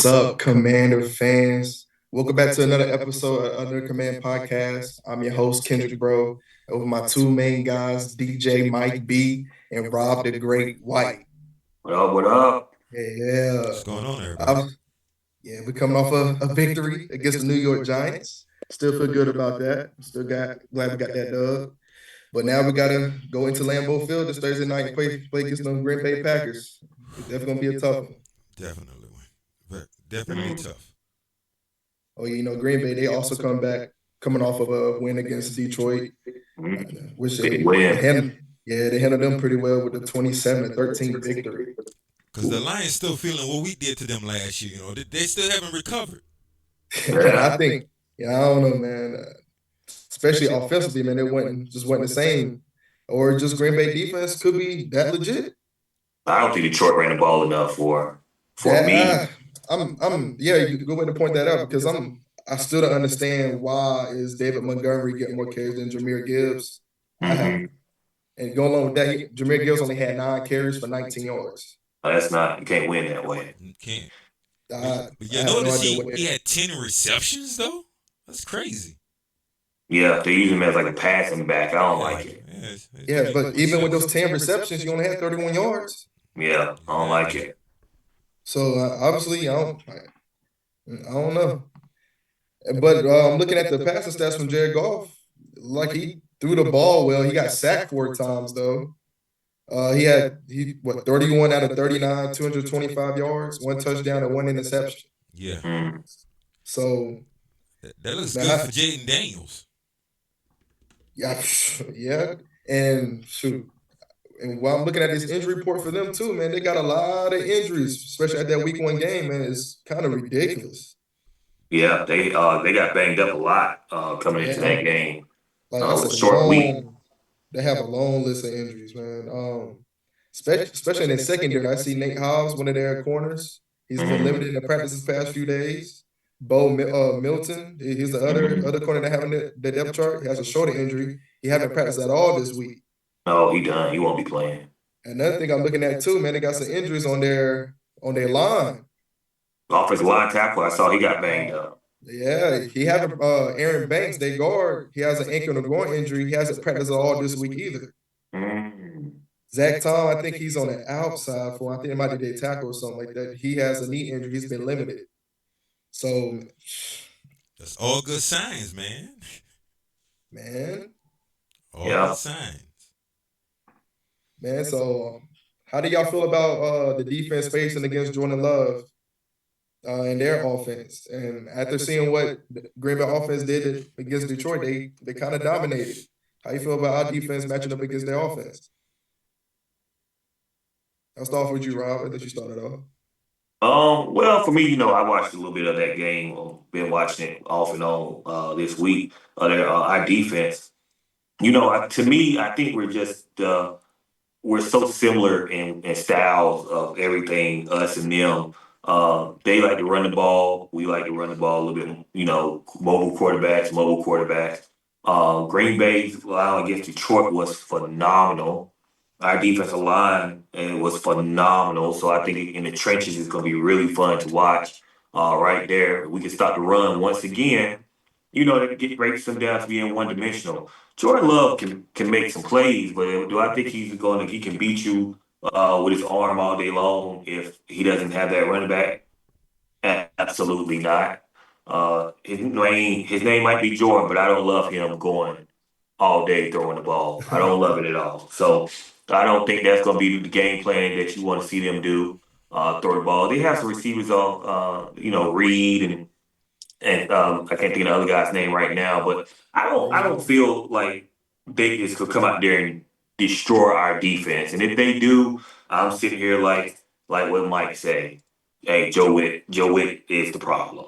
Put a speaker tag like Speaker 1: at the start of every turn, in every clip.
Speaker 1: What's up, Commander fans? Welcome back to another episode of Under Command Podcast. I'm your host, Kendrick Bro, with my two main guys, DJ Mike B and Rob the Great White.
Speaker 2: What up? What up?
Speaker 1: Yeah,
Speaker 3: What's going on, everybody?
Speaker 1: I, yeah, we're coming off a victory against the New York Giants. Still feel good about that. Still glad we got that dub. But now we gotta go into Lambeau Field this Thursday night and play against them Green Bay Packers. It's definitely gonna be a tough one.
Speaker 3: Definitely, but definitely tough.
Speaker 1: Oh, Green Bay, they also coming off of a win against Detroit, which
Speaker 2: Big win.
Speaker 1: they handled them pretty well with the 27-13 victory.
Speaker 3: Because the Lions still feeling what we did to them last year. They still haven't recovered.
Speaker 1: I think, I don't know, man. Especially offensively, man, it wasn't the same. Or just Green Bay defense could be that legit.
Speaker 2: I don't think Detroit ran the ball enough for me.
Speaker 1: You can go ahead and point that out because I still don't understand why is David Montgomery getting more carries than Jahmyr Gibbs.
Speaker 2: Mm-hmm.
Speaker 1: And going along with that, Jahmyr Gibbs only had 9 carries for 19 yards.
Speaker 2: You can't win that way.
Speaker 3: You can't.
Speaker 1: But
Speaker 3: you notice he had 10 receptions, though? That's crazy.
Speaker 2: Yeah, they use him as like a passing back. I don't like it.
Speaker 1: Yeah, but even with those 10 receptions, he only had 31 yards.
Speaker 2: Yeah, I don't like it.
Speaker 1: So obviously, I don't know. But I'm looking at the passing stats from Jared Goff. Like he threw the ball well. He got sacked 4 times though. He 31 out of 39, 225 yards, 1 touchdown and 1 interception.
Speaker 3: Yeah.
Speaker 1: So
Speaker 3: that looks good for Jaden Daniels.
Speaker 1: Yeah. And shoot. And while I'm looking at this injury report for them too, man, they got a lot of injuries, especially at that week 1 game, man. It's kind of ridiculous.
Speaker 2: Yeah, they got banged up a lot coming into that game.
Speaker 1: Like it's a short week. They have a long list of injuries, man. Especially in the secondary, I see Nate Hobbs, one of their corners. He's been limited in the practice this past few days. Bo Milton, he's the other corner that having the depth chart. He has a shoulder injury. He haven't practiced at all this week.
Speaker 2: Oh, he done. He won't be playing.
Speaker 1: Another thing I'm looking at too, man, they got some injuries on their line.
Speaker 2: Offensive line tackle, I saw he got banged up.
Speaker 1: Yeah, he having Aaron Banks, they guard. He has an ankle and a groin injury. He hasn't practiced at all this week either. Zach Tom, I think he's on the outside for. I think it might be their tackle or something like that. He has a knee injury. He's been limited. So
Speaker 3: that's all good signs, man. All good signs.
Speaker 1: Man, so how do y'all feel about the defense facing against Jordan Love and their offense? And after seeing what the Green Bay offense did against Detroit, they kind of dominated. How you feel about our defense matching up against their offense? I'll start with you, Rob. I'll let you start it off.
Speaker 2: Well, for me, I watched a little bit of that game. Been watching it off and on this week. Our defense, to me, I think we're so similar in styles of everything, us and them. They like to run the ball. We like to run the ball a little bit, mobile quarterbacks. Green Bay's line against Detroit was phenomenal. Our defensive line was phenomenal. So I think in the trenches it's going to be really fun to watch right there. We can start to run once again. To get breaks them down to being one-dimensional. Jordan Love can make some plays, but do I think he can beat you with his arm all day long if he doesn't have that running back? Absolutely not. His name might be Jordan, but I don't love him going all day throwing the ball. I don't love it at all. So I don't think that's going to be the game plan that you want to see them do. Throw the ball. They have some receivers on, Reed and I can't think of the other guy's name right now, but I don't feel like they just could come out there and destroy our defense. And if they do, I'm sitting here like what Mike say. Hey, Joe Witt is the problem.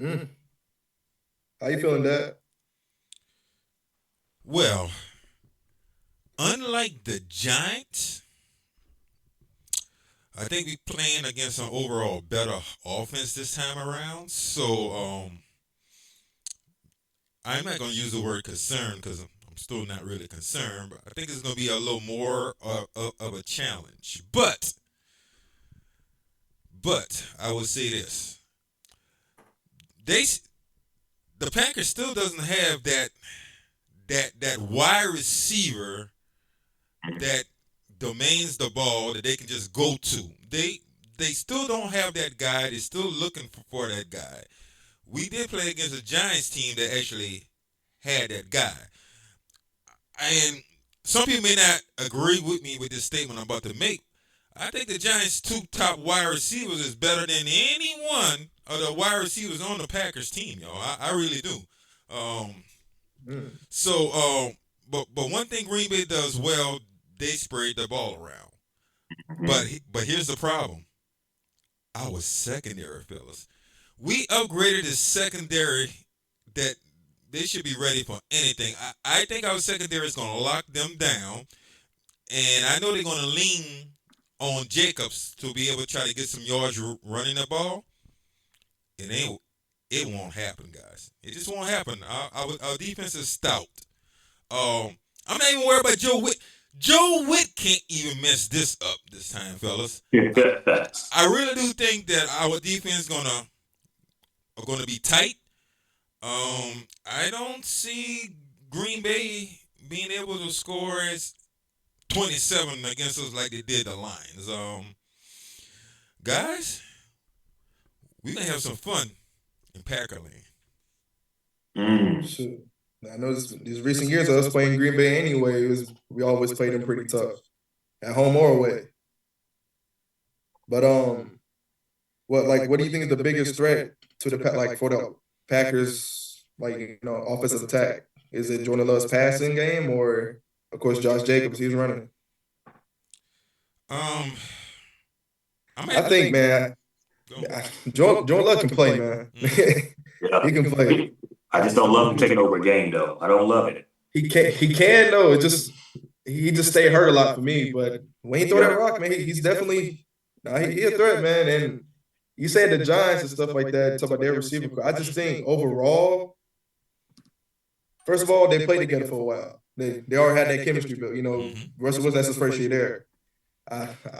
Speaker 1: How you feeling, Dad?
Speaker 3: Well, unlike the Giants, I think we're playing against an overall better offense this time around. So I'm not going to use the word concern because I'm still not really concerned. But I think it's going to be a little more of a challenge. But But I would say this: they, the Packers still doesn't have that wide receiver that domains the ball that they can just go to. They still don't have that guy. They're still looking for that guy. We did play against a Giants team that actually had that guy. And some people may not agree with me with this statement I'm about to make. I think the Giants' two top wide receivers is better than any one of the wide receivers on the Packers team, yo. I really do. But one thing Green Bay does well, they spread the ball around. But here's the problem. Our secondary, fellas. We upgraded the secondary that they should be ready for anything. I think our secondary is going to lock them down, and I know they're going to lean on Jacobs to be able to try to get some yards running the ball. It won't happen, guys. It just won't happen. Our defense is stout. I'm not even worried about Joe Witt. Joe Witt can't even mess this up this time, fellas. I really do think that our defense are gonna be tight. I don't see Green Bay being able to score as 27 against us like they did the Lions. Guys, we're gonna have some fun in Packerland.
Speaker 1: Shoot. I know these recent years of us playing Green Bay anyway, we always played them pretty tough, at home or away. But what do you think is the biggest threat to for the Packers, offensive attack? Is it Jordan Love's passing game, or of course Josh Jacobs? He's running. I think, man, Jordan Love can play, man. He can play.
Speaker 2: I just don't love him taking over a game, though. I don't love it.
Speaker 1: He can though. He just stayed hurt a lot for me. But when he throw that rock, man, he's definitely he a threat, man. And you say the Giants and stuff like that, talk about their receiver. I just think overall, first of all, they played together for a while. They already had that chemistry built. Russell Wilson, that's his first year there.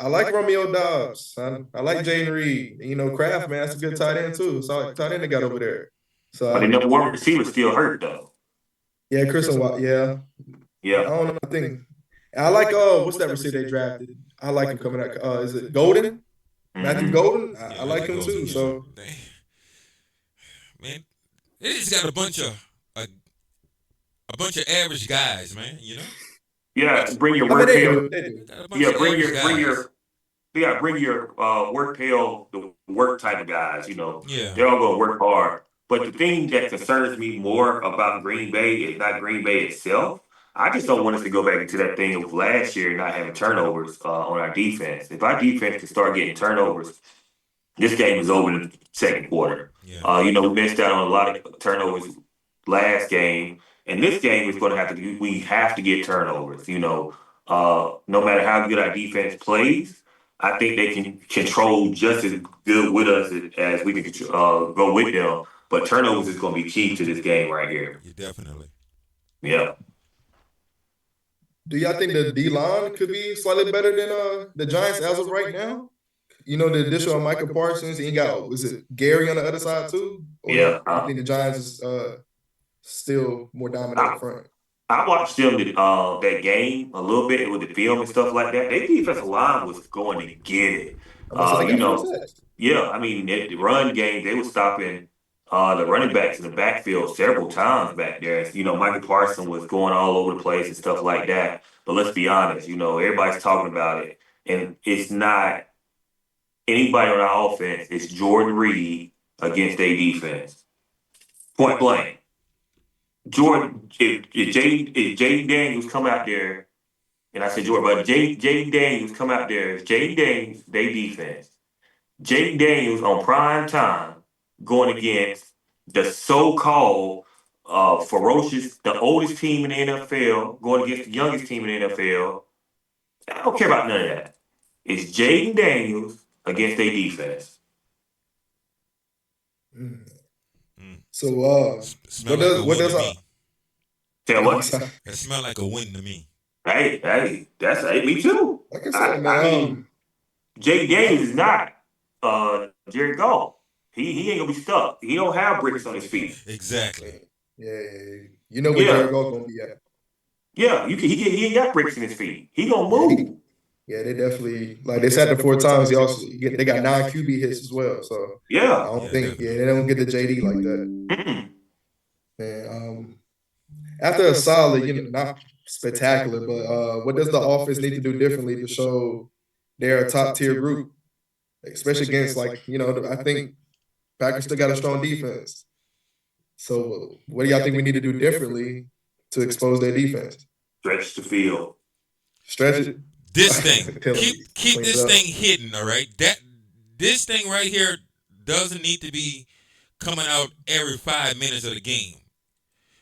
Speaker 1: I like Romeo Doubs. I like Jaden Reed. Kraft, man, that's a good tight end too. So tight end they got over there. So,
Speaker 2: but the number one receiver still hurt though.
Speaker 1: Yeah, Christian Watt. Yeah. I don't know. I think I like what's that receiver they drafted? I like him coming out. Is it Golden? Matthew Golden? I like him too. So,
Speaker 3: man, they just got a bunch of average guys, man.
Speaker 2: Yeah, bring your work tail. Yeah, bring your work tail, the work type of guys.
Speaker 3: Yeah.
Speaker 2: They're all going to work hard. But the thing that concerns me more about Green Bay is not Green Bay itself. I just don't want us to go back into that thing of last year not having turnovers on our defense. If our defense can start getting turnovers, this game is over in the second quarter.
Speaker 3: Yeah.
Speaker 2: We missed out on a lot of turnovers last game. And this game is going to we have to get turnovers. No matter how good our defense plays, I think they can control just as good with us as we can go with them. But turnovers is going to be key to this game right here.
Speaker 3: Yeah, definitely.
Speaker 2: Yeah.
Speaker 1: Do y'all think the D-line could be slightly better than the Giants as of right now? The addition of Michael Parsons, and you got, was it Gary on the other side too? Or
Speaker 2: Yeah.
Speaker 1: I think the Giants is still more dominant up front.
Speaker 2: I watched them that game a little bit with the film and stuff like that. Their defensive line was going to get it. Yeah, I mean, the run game, they were stopping the running backs in the backfield several times back there. Michael Parsons was going all over the place and stuff like that. But let's be honest, everybody's talking about it. And it's not anybody on our offense. It's Jordan Reed against their defense. Point blank. Jordan, if Jaden Daniels come out there, and I said Jordan, but Jaden Daniels come out there, Jaden Daniels, they defense. Jaden Daniels on prime time going against the so-called ferocious, the oldest team in the NFL, going against the youngest team in the NFL. I don't care about none of that. It's Jaden Daniels against their defense.
Speaker 1: So what does
Speaker 2: tell what?
Speaker 3: It smell like a win to me.
Speaker 2: Hey, me too.
Speaker 1: Like I said, man,
Speaker 2: Jaden Daniels is not Jared Goff. He ain't gonna be stuck. He don't have bricks on his feet.
Speaker 3: Exactly.
Speaker 1: Yeah. You know where
Speaker 2: Yeah.
Speaker 1: Jared Goff gonna be at.
Speaker 2: Yeah, he ain't got bricks in his feet. He gonna
Speaker 1: Yeah,
Speaker 2: move.
Speaker 1: Yeah, they definitely they sacked him 4 times. They got 9 QB hits as well. So I
Speaker 2: Yeah.
Speaker 1: don't
Speaker 3: Yeah,
Speaker 1: think
Speaker 3: definitely.
Speaker 1: they don't get the JD like that.
Speaker 2: Mm-mm.
Speaker 1: Man, after a solid, not spectacular, but what does the offense need to do differently to show they're a top tier group, especially against I think Packers still got a strong defense. So what do y'all think we need to do differently to expose their defense?
Speaker 2: Stretch the field.
Speaker 1: Stretch it.
Speaker 3: This thing,
Speaker 1: Tell 'em,
Speaker 3: keep
Speaker 1: clean it
Speaker 3: this
Speaker 1: up.
Speaker 3: thing hidden. All right, this thing right here doesn't need to be coming out every 5 minutes of the game.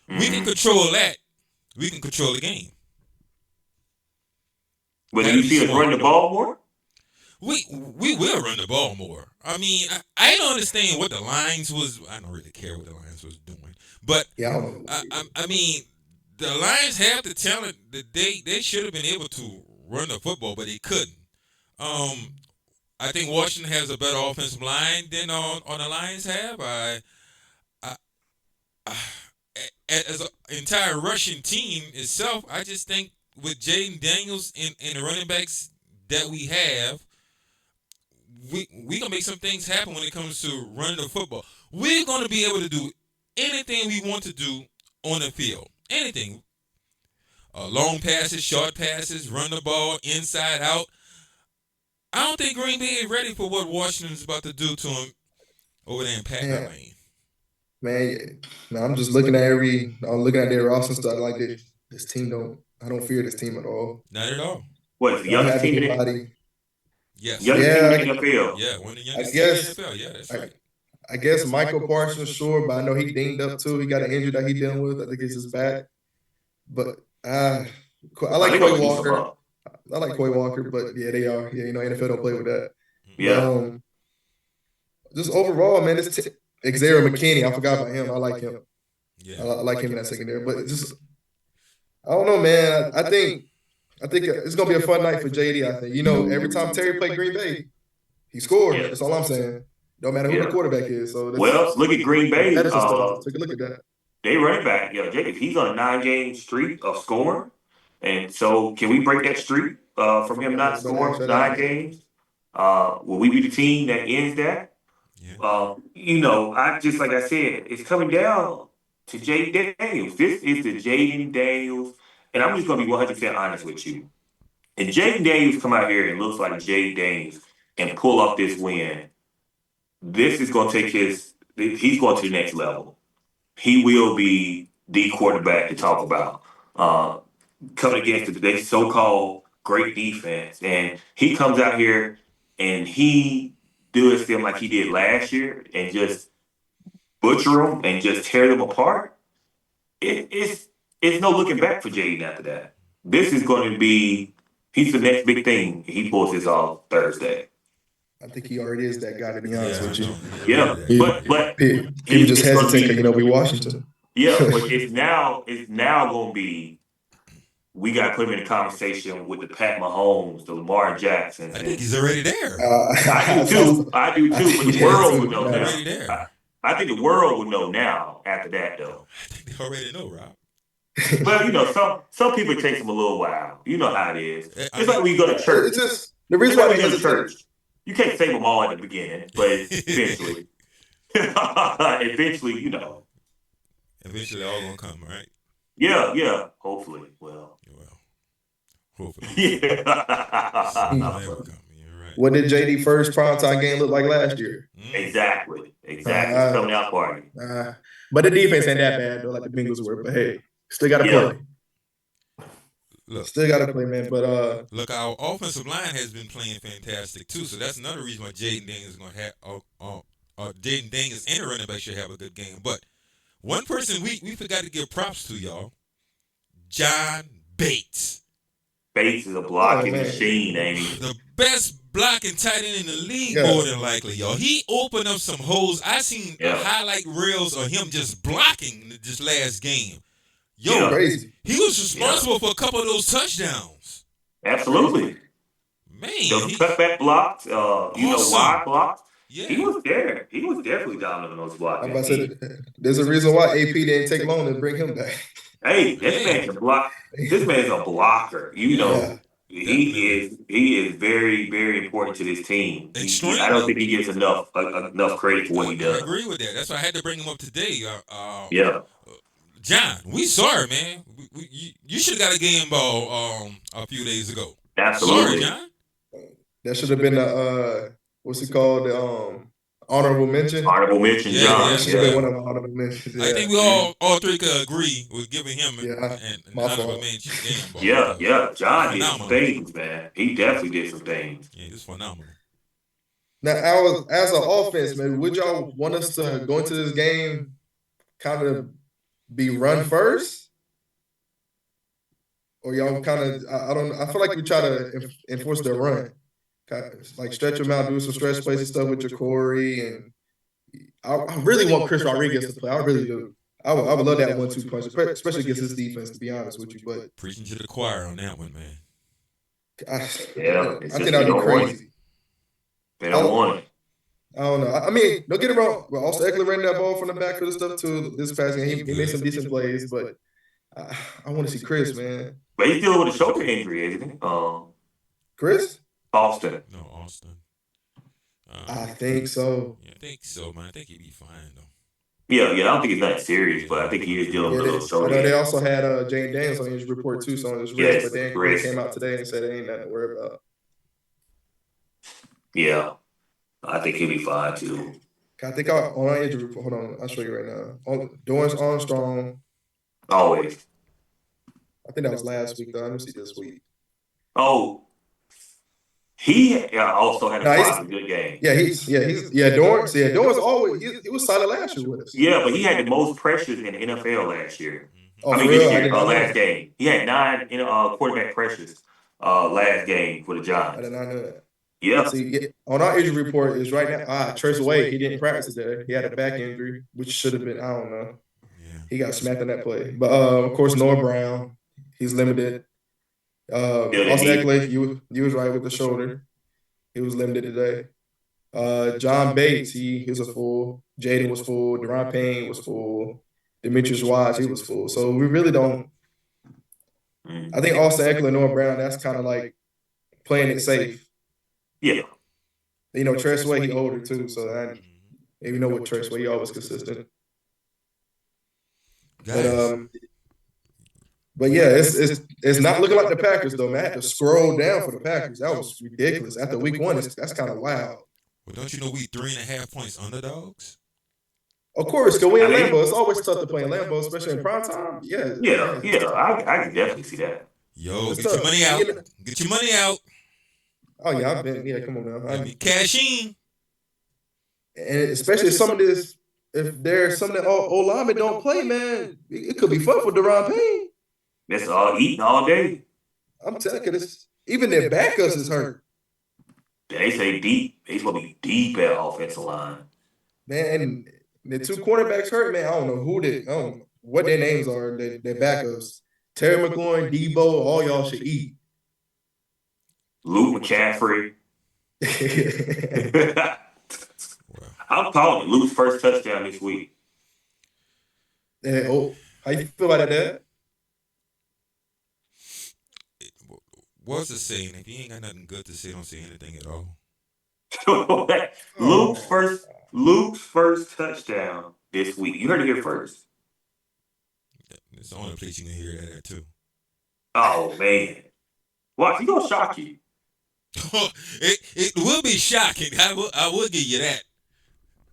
Speaker 3: We can control that. We can control the game.
Speaker 2: But do
Speaker 3: Gotta
Speaker 2: you
Speaker 3: be
Speaker 2: see us
Speaker 3: smart.
Speaker 2: run the ball more?
Speaker 3: We will run the ball more. I mean, I don't understand what the Lions was. I don't really care what the Lions was doing, but
Speaker 1: Yeah, I don't know.
Speaker 3: I mean, the Lions have the talent that they should have been able to run the football, but they couldn't. I think Washington has a better offensive line than on the Lions have. As an entire Russian team itself, I just think with Jaden Daniels and the running backs that we have, we gonna make some things happen when it comes to running the football. We're gonna be able to do anything we want to do on the field. Anything. Long passes, short passes, run the ball inside out. I don't think Green Bay is ready for what Washington's about to do to him over there in Packer Lane.
Speaker 1: Man, I'm just looking at their roster and stuff like this team I don't fear this team at all.
Speaker 3: Not at all.
Speaker 2: What is the
Speaker 1: They don't
Speaker 2: youngest
Speaker 1: have
Speaker 2: team in
Speaker 1: anybody.
Speaker 3: Yes.
Speaker 2: youngest team in the NFL?
Speaker 3: Yeah, one of the youngest
Speaker 1: guess-
Speaker 3: teams in the NFL. Yeah, that's right.
Speaker 1: I guess Michael Parsons, sure, but I know he dinged up too. He got an injury that he dealing with. I think it's his back. But I like
Speaker 2: They
Speaker 1: Quay
Speaker 2: gonna keep him
Speaker 1: Walker.
Speaker 2: up.
Speaker 1: I like Quay Walker, but yeah, they are. Yeah, NFL don't play with that.
Speaker 2: Yeah.
Speaker 1: Just overall, man, it's Xavier McKinney. I forgot about him. I like him.
Speaker 3: Yeah.
Speaker 1: I like him in that secondary. But just I don't know, man. I think it's gonna be a fun night for JD. I think every time Terry played Green Bay, he scored.
Speaker 2: Yeah.
Speaker 1: That's all I'm saying. No matter who the quarterback is. So
Speaker 2: Well, look at Green Bay.
Speaker 1: medicine stuff. Take a look at that.
Speaker 2: They running back, Jacob. He's on a 9-game streak of scoring, and so can we break that streak from him not scoring 9 games? Will we be the team that ends that?
Speaker 3: Yeah.
Speaker 2: I just like I said, it's coming down to Jaden Daniels. This is the Jaden Daniels, and I'm just gonna be 100% honest with you. If Jaden Daniels come out here and looks like Jaden Daniels and pull up this win, this is gonna take he's going to the next level. He will be the quarterback to talk about. Coming against today's so-called great defense. And he comes out here and he does them like he did last year and just butcher them and just tear them apart. It's no looking back for Jaden after that. This is going to be, he's the next big thing. He pulls this off Thursday.
Speaker 1: I think he already is that guy, to be honest with you.
Speaker 2: Yeah, but
Speaker 1: he was just hesitant because we Washington.
Speaker 2: Yeah, but it's now going to be, we got to put him in a conversation with the Pat Mahomes, the Lamar Jackson.
Speaker 3: I think he's already there.
Speaker 2: I do too. But the world would know now.
Speaker 3: Already there.
Speaker 2: I think the world would know now after that, though.
Speaker 3: I think they already know, Rob.
Speaker 2: But some people it takes them a little while. You know how it is. It's like when you go to church.
Speaker 1: It's just the reason why we go to church.
Speaker 2: You can't save them all at the beginning, but eventually, eventually,
Speaker 3: Eventually, all gonna come, right?
Speaker 2: Yeah. Hopefully,
Speaker 3: Hopefully.
Speaker 2: Yeah.
Speaker 3: They will come. You're right.
Speaker 1: What did JD first primetime game look like last year?
Speaker 2: Exactly. It's coming out party.
Speaker 1: But the defense ain't that bad though, like the Bengals were. But hey, still got to play.
Speaker 3: Look,
Speaker 1: Still got to play, man. But
Speaker 3: look, our offensive line has been playing fantastic too. So that's another reason why Jaden Daniels is going to have. Jaden Daniels and the running back should have a good game. But one person we forgot to give props to, y'all. John Bates.
Speaker 2: Bates is a blocking machine, ain't he?
Speaker 3: The best blocking tight end in the league, more than likely, y'all. He opened up some holes. I seen highlight reels of him just blocking this last game. Yo,
Speaker 1: crazy.
Speaker 3: He was responsible for a couple of those touchdowns.
Speaker 2: Absolutely.
Speaker 3: Man,
Speaker 2: Those cutback blocks, wide blocks.
Speaker 3: Yeah.
Speaker 2: He was there. He was definitely dominant on those blocks.
Speaker 1: I'm about to say, there's a reason why AP didn't take long to bring him back.
Speaker 2: Hey, this man can block. This man's a blocker. You know,
Speaker 3: Definitely.
Speaker 2: he is very, very important to this team. I don't think he gets enough credit for what he
Speaker 3: I
Speaker 2: does.
Speaker 3: agree with that. That's why I had to bring him up today.
Speaker 2: Yeah.
Speaker 3: John, we sorry, man. You should have got a game ball a few days ago.
Speaker 2: Absolutely.
Speaker 3: Sorry, John.
Speaker 1: That should have been the what's it called? The honorable mention.
Speaker 2: Honorable mention,
Speaker 3: Yeah,
Speaker 2: John.
Speaker 3: yeah,
Speaker 1: That should have been one of the honorable mentions.
Speaker 3: I
Speaker 1: Yeah.
Speaker 3: think we all three could agree with giving him an
Speaker 1: my
Speaker 3: honorable
Speaker 1: fault.
Speaker 3: mention game ball.
Speaker 2: Yeah. John did some
Speaker 3: phenomenal.
Speaker 2: things, man. He definitely did some things.
Speaker 3: Yeah, it's phenomenal.
Speaker 1: Now, as an offense, man, would y'all want us to go into this game kind of be run first? Or y'all kind of, I don't know. I feel like we try to enforce the run. Kind of, like stretch them out, do some stretch plays and stuff with Ja'Cory. And I really want Chris Rodriguez to play. I really do. I would love that 1-2 punch, especially against this defense, to be honest with you. But
Speaker 3: preaching to the choir on that one, man.
Speaker 1: I
Speaker 2: It's
Speaker 1: think
Speaker 2: just
Speaker 1: that'd
Speaker 2: they
Speaker 1: be
Speaker 2: don't want it.
Speaker 1: crazy.
Speaker 2: They don't want it.
Speaker 1: I don't know. I mean, don't get it wrong. But also, Eckler ran that ball from the backfield and stuff too. This past game, he made some decent plays, but I want to see Chris, man.
Speaker 2: But he's dealing with a shoulder injury, isn't he?
Speaker 1: Chris?
Speaker 2: Austin.
Speaker 3: No, Austin.
Speaker 1: I think so.
Speaker 3: Yeah, I think so, man. I think he'd be fine though.
Speaker 2: Yeah. I don't think it's that serious, but I think he is dealing with a little
Speaker 1: I
Speaker 2: shoulder
Speaker 1: know they
Speaker 2: injury.
Speaker 1: also had Jane Daniels on his report too, so on his wrist. But Dan Quinn came out today and said it ain't nothing to worry about.
Speaker 2: Yeah, I think he'll be fine too.
Speaker 1: I think on our injury report, hold on, I'll show you right now. Dorrance Armstrong.
Speaker 2: Always.
Speaker 1: I think that was last week though. Let me see this week.
Speaker 2: Oh, he also had a good game.
Speaker 1: Dorrance. Yeah, Dorrance always he was solid last year with us.
Speaker 2: Yeah, but he had the most pressures in the NFL last year.
Speaker 1: Oh,
Speaker 2: I mean,
Speaker 1: this
Speaker 2: year, last game. He had 9 quarterback pressures last game for the Giants.
Speaker 1: I did not know that.
Speaker 2: Yeah.
Speaker 1: See, on our injury report is right now. Trace Wade, he didn't practice today. He had a back injury, which should have been, I don't know.
Speaker 3: Yeah.
Speaker 1: He got smacked on that play. But of course, Noah Brown, he's limited. Austin Eckler, you was right with the shoulder. He was limited today. John Bates, he was a full. Jaden was full. Deron Payne was full. Demetrius Wise, he was full. So we really don't. I think Austin Eckler and Noah Brown, that's kind of like playing it safe.
Speaker 2: Yeah.
Speaker 1: You know, Trace Wade, he older too, so and you know with Trace Wade, he always consistent. But yeah, it's not looking like the Packers though, man. I had to scroll down for the Packers. That was ridiculous. After week 1, that's kind of wild.
Speaker 3: Well, don't you know we 3.5 points underdogs?
Speaker 1: Of course, because we in Lambeau. It's always tough to play in Lambeau, especially in prime time. Yeah.
Speaker 2: I can definitely see that.
Speaker 3: Yo, get your money out. Get your money out.
Speaker 1: Oh yeah, I've been. Yeah, come on now.
Speaker 3: Cash in.
Speaker 1: And especially some of this, if there's some that old linemen don't play, man, it could be fun for Deron Payne.
Speaker 2: That's all eating all day.
Speaker 1: I'm telling you, even their backups is hurt.
Speaker 2: They say deep. They supposed to be deep at offensive line.
Speaker 1: Man, and the 2 cornerbacks hurt, man. I don't know what their names are, their backups. Terry McLaurin, Debo, all y'all should eat.
Speaker 2: Luke McCaffrey. I'm calling it Luke's first touchdown this week.
Speaker 1: How you feel about that?
Speaker 3: What's the saying? If you ain't got nothing good to say, don't say anything at all.
Speaker 2: Luke's first touchdown this week. You heard it here first.
Speaker 3: It's the only place you can hear that at too.
Speaker 2: Oh man, watch, he gonna shock you.
Speaker 3: It will be shocking. I will give you that.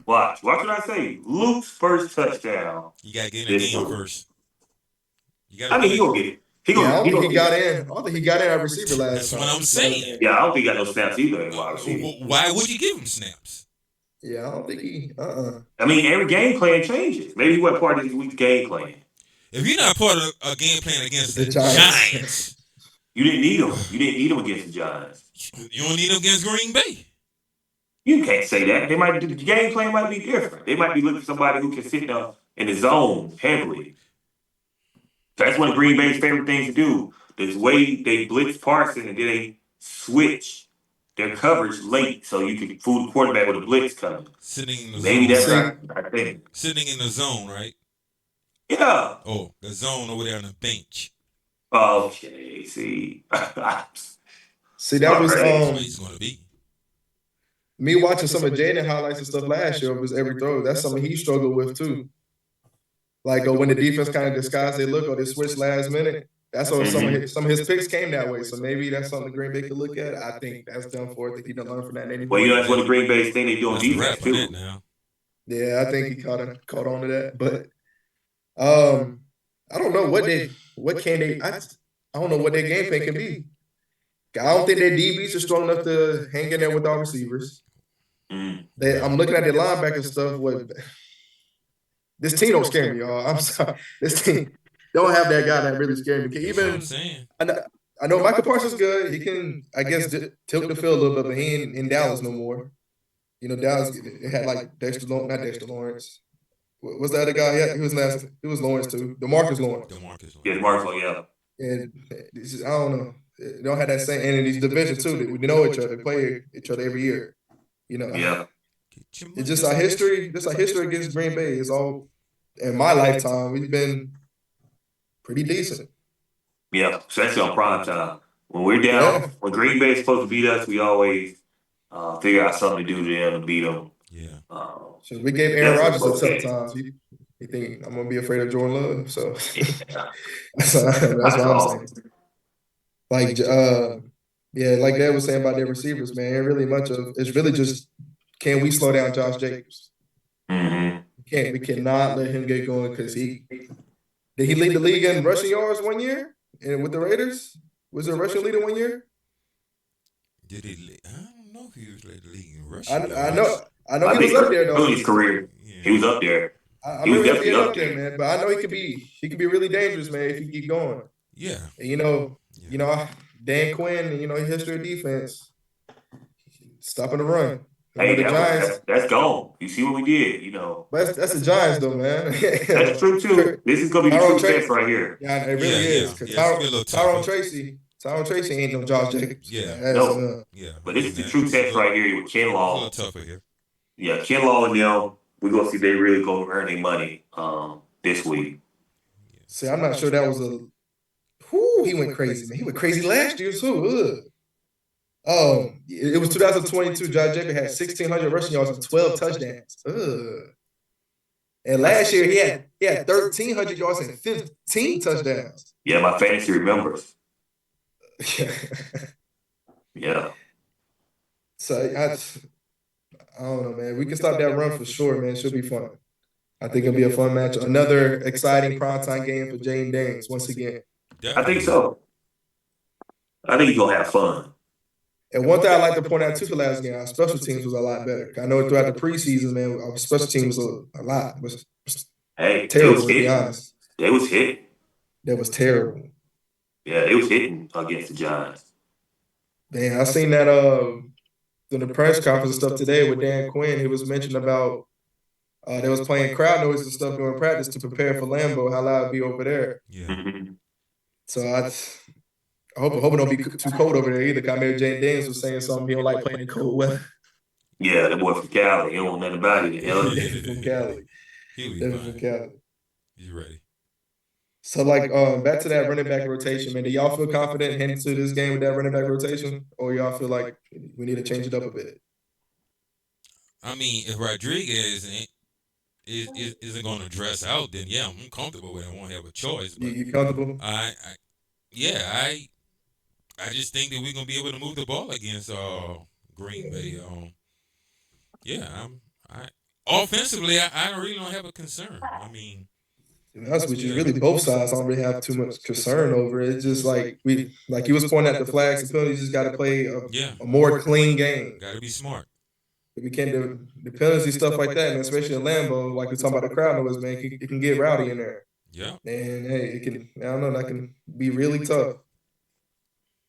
Speaker 2: Watch what I say. Luke's first touchdown.
Speaker 3: You gotta get in the game first.
Speaker 2: I mean, he gonna get it.
Speaker 1: I don't think he got in. I don't think he got in at receiver last time.
Speaker 3: That's what I'm saying.
Speaker 2: Yeah, I don't think he got no snaps either in wide receiver.
Speaker 3: Why would you give him snaps?
Speaker 1: Yeah, I don't think he.
Speaker 2: I mean, every game plan changes. Maybe he wasn't part of this week's game plan.
Speaker 3: If you're not part of a game plan against the Giants,
Speaker 2: you didn't need him. You didn't need him against the Giants.
Speaker 3: You don't need him against Green Bay.
Speaker 2: You can't say that. The game plan might be different. They might be looking for somebody who can sit down in the zone heavily. That's one of Green Bay's favorite things to do. The way they blitz Parsons and then they switch their coverage late so you can fool the quarterback with a blitz coming.
Speaker 3: Sitting in the
Speaker 2: Maybe
Speaker 3: zone.
Speaker 2: that's our thing.
Speaker 3: Sitting in the zone, right?
Speaker 2: Yeah.
Speaker 3: Oh, the zone over there on the bench.
Speaker 2: Okay. See.
Speaker 1: See, that was
Speaker 3: That's where he's gonna be.
Speaker 1: me watching some of Jaden highlights and stuff last year of his every throw. That's something he struggled with too. Like when the defense kind of disguised their look or they switched last minute. That's what some of his picks came that way. So maybe that's something Green Bay could look at. I think that's done for. I think he done learn from that.
Speaker 2: Well, that's what the Green Bay thing they do on defense too.
Speaker 3: Now.
Speaker 1: Yeah, I think he caught on to that. But I don't know I don't know what their game plan can be. I don't think their DBs are strong enough to hang in there with our receivers. I'm looking at their linebacker stuff. This team don't scare me, y'all. I'm sorry. This team don't have that guy that really scared me. Even I know Michael Parsons is good. He can, I guess, tilt the field a little bit, but he ain't in Dallas no more. You know, Dallas had like not Dexter Lawrence. What's the other guy? Yeah, he was last. It was Lawrence too. DeMarcus Lawrence.
Speaker 2: Yeah, DeMarcus. Yeah.
Speaker 1: And I don't know. They don't have that same. And in these divisions too, we know each other. They play each other every year. You know.
Speaker 2: Yeah.
Speaker 1: It's just our history. Just our history against Green Bay is all. In my lifetime, we've been pretty decent.
Speaker 2: Yeah, especially on prime time. When we're down, when Green Bay is supposed to beat us, we always figure out something to do to them to beat them.
Speaker 3: Yeah.
Speaker 1: So we gave Aaron Rodgers a tough time. You think I'm gonna be afraid of Jordan Love? So that's what I'm saying. Like like Dad was saying about their receivers, man. It's really just can we slow down Josh Jacobs? We cannot let him get going because did he lead the league in rushing yards 1 year? And with the Raiders? Was it a rushing leader 1 year?
Speaker 3: Did he lead? I don't know if he was led the league in rushing.
Speaker 1: I know he was up there though.
Speaker 2: His career. Yeah. He was up there.
Speaker 1: He was definitely up there, man. But I know he could be really dangerous, man, if he keep going.
Speaker 3: Yeah.
Speaker 1: And you know, Dan Quinn and his history of defense. Stopping the run.
Speaker 2: Hey, the Giants, that's gone. You see what we did,
Speaker 1: But that's the Giants, though, man.
Speaker 2: That's true too. This is gonna be the true test right here.
Speaker 1: Yeah, it really is. Because Tyrone Tracy ain't no Josh Jacobs.
Speaker 2: No. But this is the true test right here with Kinlaw.
Speaker 3: A little tougher here.
Speaker 2: Yeah, Kinlaw and them. We're gonna see if they really go earn their money this week.
Speaker 1: See, I'm not sure that was he went crazy, man. He went crazy last year too. It was 2022. Josh Jacobs had 1,600 rushing yards and 12 touchdowns. And last year he had 1,300 yards and 15 touchdowns.
Speaker 2: Yeah, my fantasy remembers. Yeah.
Speaker 1: So I don't know, man. We can stop that run for sure, man. It should be fun. I think it'll be a fun match. Another exciting primetime game for Jaden Daniels once again.
Speaker 2: I think so. I think he's gonna have fun.
Speaker 1: And one thing I like to point out too for last game, our special teams was a lot better. I know throughout the preseason, man, our special teams was a lot. Was terrible, to be honest.
Speaker 2: They was hit.
Speaker 1: That was terrible.
Speaker 2: Yeah, they was hitting against the Giants.
Speaker 1: Man, I seen that in the press conference and stuff today with Dan Quinn. He was mentioning about they was playing crowd noise and stuff during practice to prepare for Lambeau, how loud it'd be over there.
Speaker 3: Yeah.
Speaker 1: So I hope it don't be too cold over there either. Cause I remember Jaden Daniels was saying something. He don't like playing in cold weather.
Speaker 2: Yeah, the boy from Cali. He don't want nothing about it.
Speaker 1: From Cali.
Speaker 3: From
Speaker 1: Cali.
Speaker 3: You ready?
Speaker 1: So back to that running back rotation, man. Do y'all feel confident heading to this game with that running back rotation, or y'all feel like we need to change it up a bit?
Speaker 3: I mean, if Rodriguez isn't going to dress out, then yeah, I'm comfortable with it. I won't have a choice. But
Speaker 1: you comfortable?
Speaker 3: I just think that we're gonna be able to move the ball against Green Bay. Offensively, I really don't have a concern. I mean,
Speaker 1: that's what you really both sides don't really have too much concern over. It's just like you was pointing at the flags and penalties. You just got to play a more clean game.
Speaker 3: Got to be smart.
Speaker 1: If we can't do the penalty stuff like that, and especially in Lambeau, like we're talking about the crowd noise, man, it can get rowdy in there.
Speaker 3: Yeah.
Speaker 1: And hey, it can. I don't know. That can be really tough.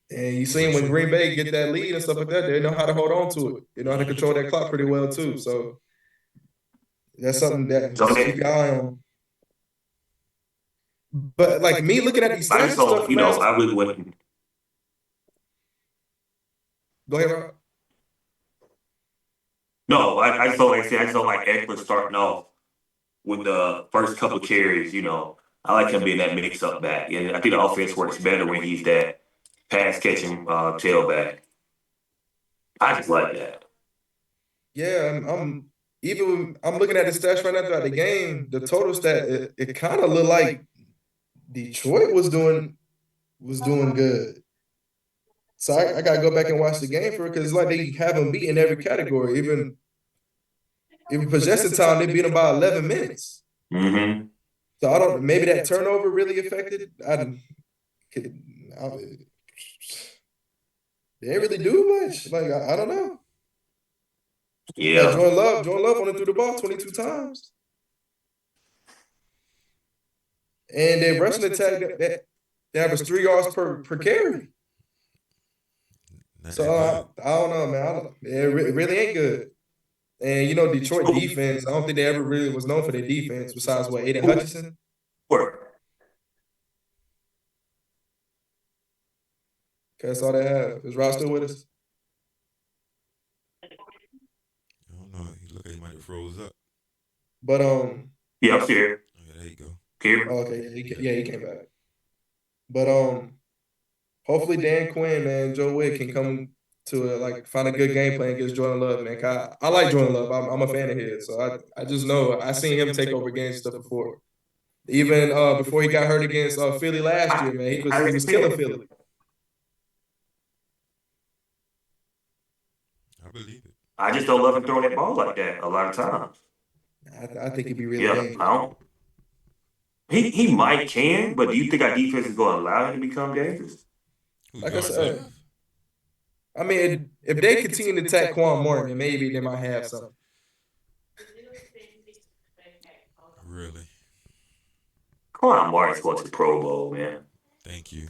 Speaker 1: And you seen when Green Bay get that lead and stuff like that, they know how to hold on to it. They know how to control that clock pretty well too. So that's something that just keep your eye on. But like me looking at these stats,
Speaker 2: I really wouldn't.
Speaker 1: Go ahead, Rob.
Speaker 2: No, I just don't like I just don't like Eckler starting off with the first couple carries. I like him being that mix up back, and I think the offense works better when he's that pass catching tailback. I just like that.
Speaker 1: Yeah, I'm even I'm looking at the stats right now throughout the game. The total stat it kind of looked like Detroit was doing good. So I gotta go back and watch the game for it because it's like they have them beat in every category. Even possession time, they beat them by 11 minutes.
Speaker 2: Mm-hmm.
Speaker 1: So I don't maybe that turnover really affected. They didn't really do much. Like I don't know. Like
Speaker 2: Yeah.
Speaker 1: Jordan Love only threw the ball 22 times. And their rushing attack they average 3 yards per carry.
Speaker 3: Not
Speaker 1: So
Speaker 3: that good.
Speaker 1: I don't know, man. It really ain't good. And Detroit defense, I don't think they ever really was known for their defense besides what, Aiden Hutchinson?
Speaker 2: Work.
Speaker 1: Okay, that's all they have. Is Rob still with us?
Speaker 3: I don't know. He look like he might have froze up.
Speaker 1: But
Speaker 2: Yeah, I'm here.
Speaker 3: Yeah, there you go.
Speaker 2: Here.
Speaker 1: okay, he came back. But hopefully Dan Quinn, man, Joe Wick can come to find a good game plan against Jordan Love, man. 'Cause I like Jordan Love. I'm a fan of his. So I just know I seen him take over games and stuff before. Even before he got hurt against Philly last year, man, he was killing Philly.
Speaker 3: I believe it.
Speaker 2: I just don't love him throwing that ball like that a lot of times.
Speaker 1: I think he'd be really
Speaker 2: Yeah,
Speaker 1: dangerous.
Speaker 2: I don't. He might can, but do you think our defense is going to allow him to become dangerous?
Speaker 1: Like I said, I mean, if they continue to attack Quan Morton, then maybe they might have something.
Speaker 3: Really?
Speaker 2: Quan Martin's going to the Pro Bowl, man.
Speaker 3: Thank you.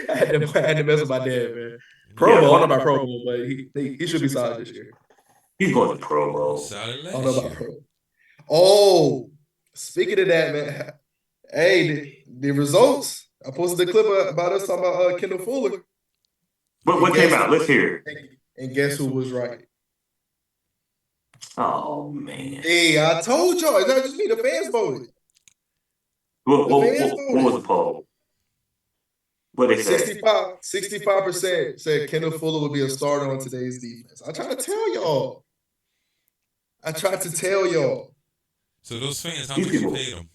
Speaker 1: I had to mess with my dad, man. Pro Bowl, I don't know about Pro Bowl, but he should be solid this year.
Speaker 2: He's going to the Pro Bowl.
Speaker 3: Solid
Speaker 1: I don't know
Speaker 3: last
Speaker 1: about
Speaker 3: year.
Speaker 1: Pro Bowl. Oh, speaking of that, man. Hey, the results. I posted the clip about us talking about Kendall Fuller.
Speaker 2: But what came out? Let's hear it.
Speaker 1: And guess who was right?
Speaker 2: Oh, man.
Speaker 1: Hey, I told y'all. It's not just me. The fans voted.
Speaker 2: What was the poll? What they say?
Speaker 1: 65% said Kendall Fuller would be a starter on today's defense. I tried to tell y'all.
Speaker 3: So those fans, how much you paid them?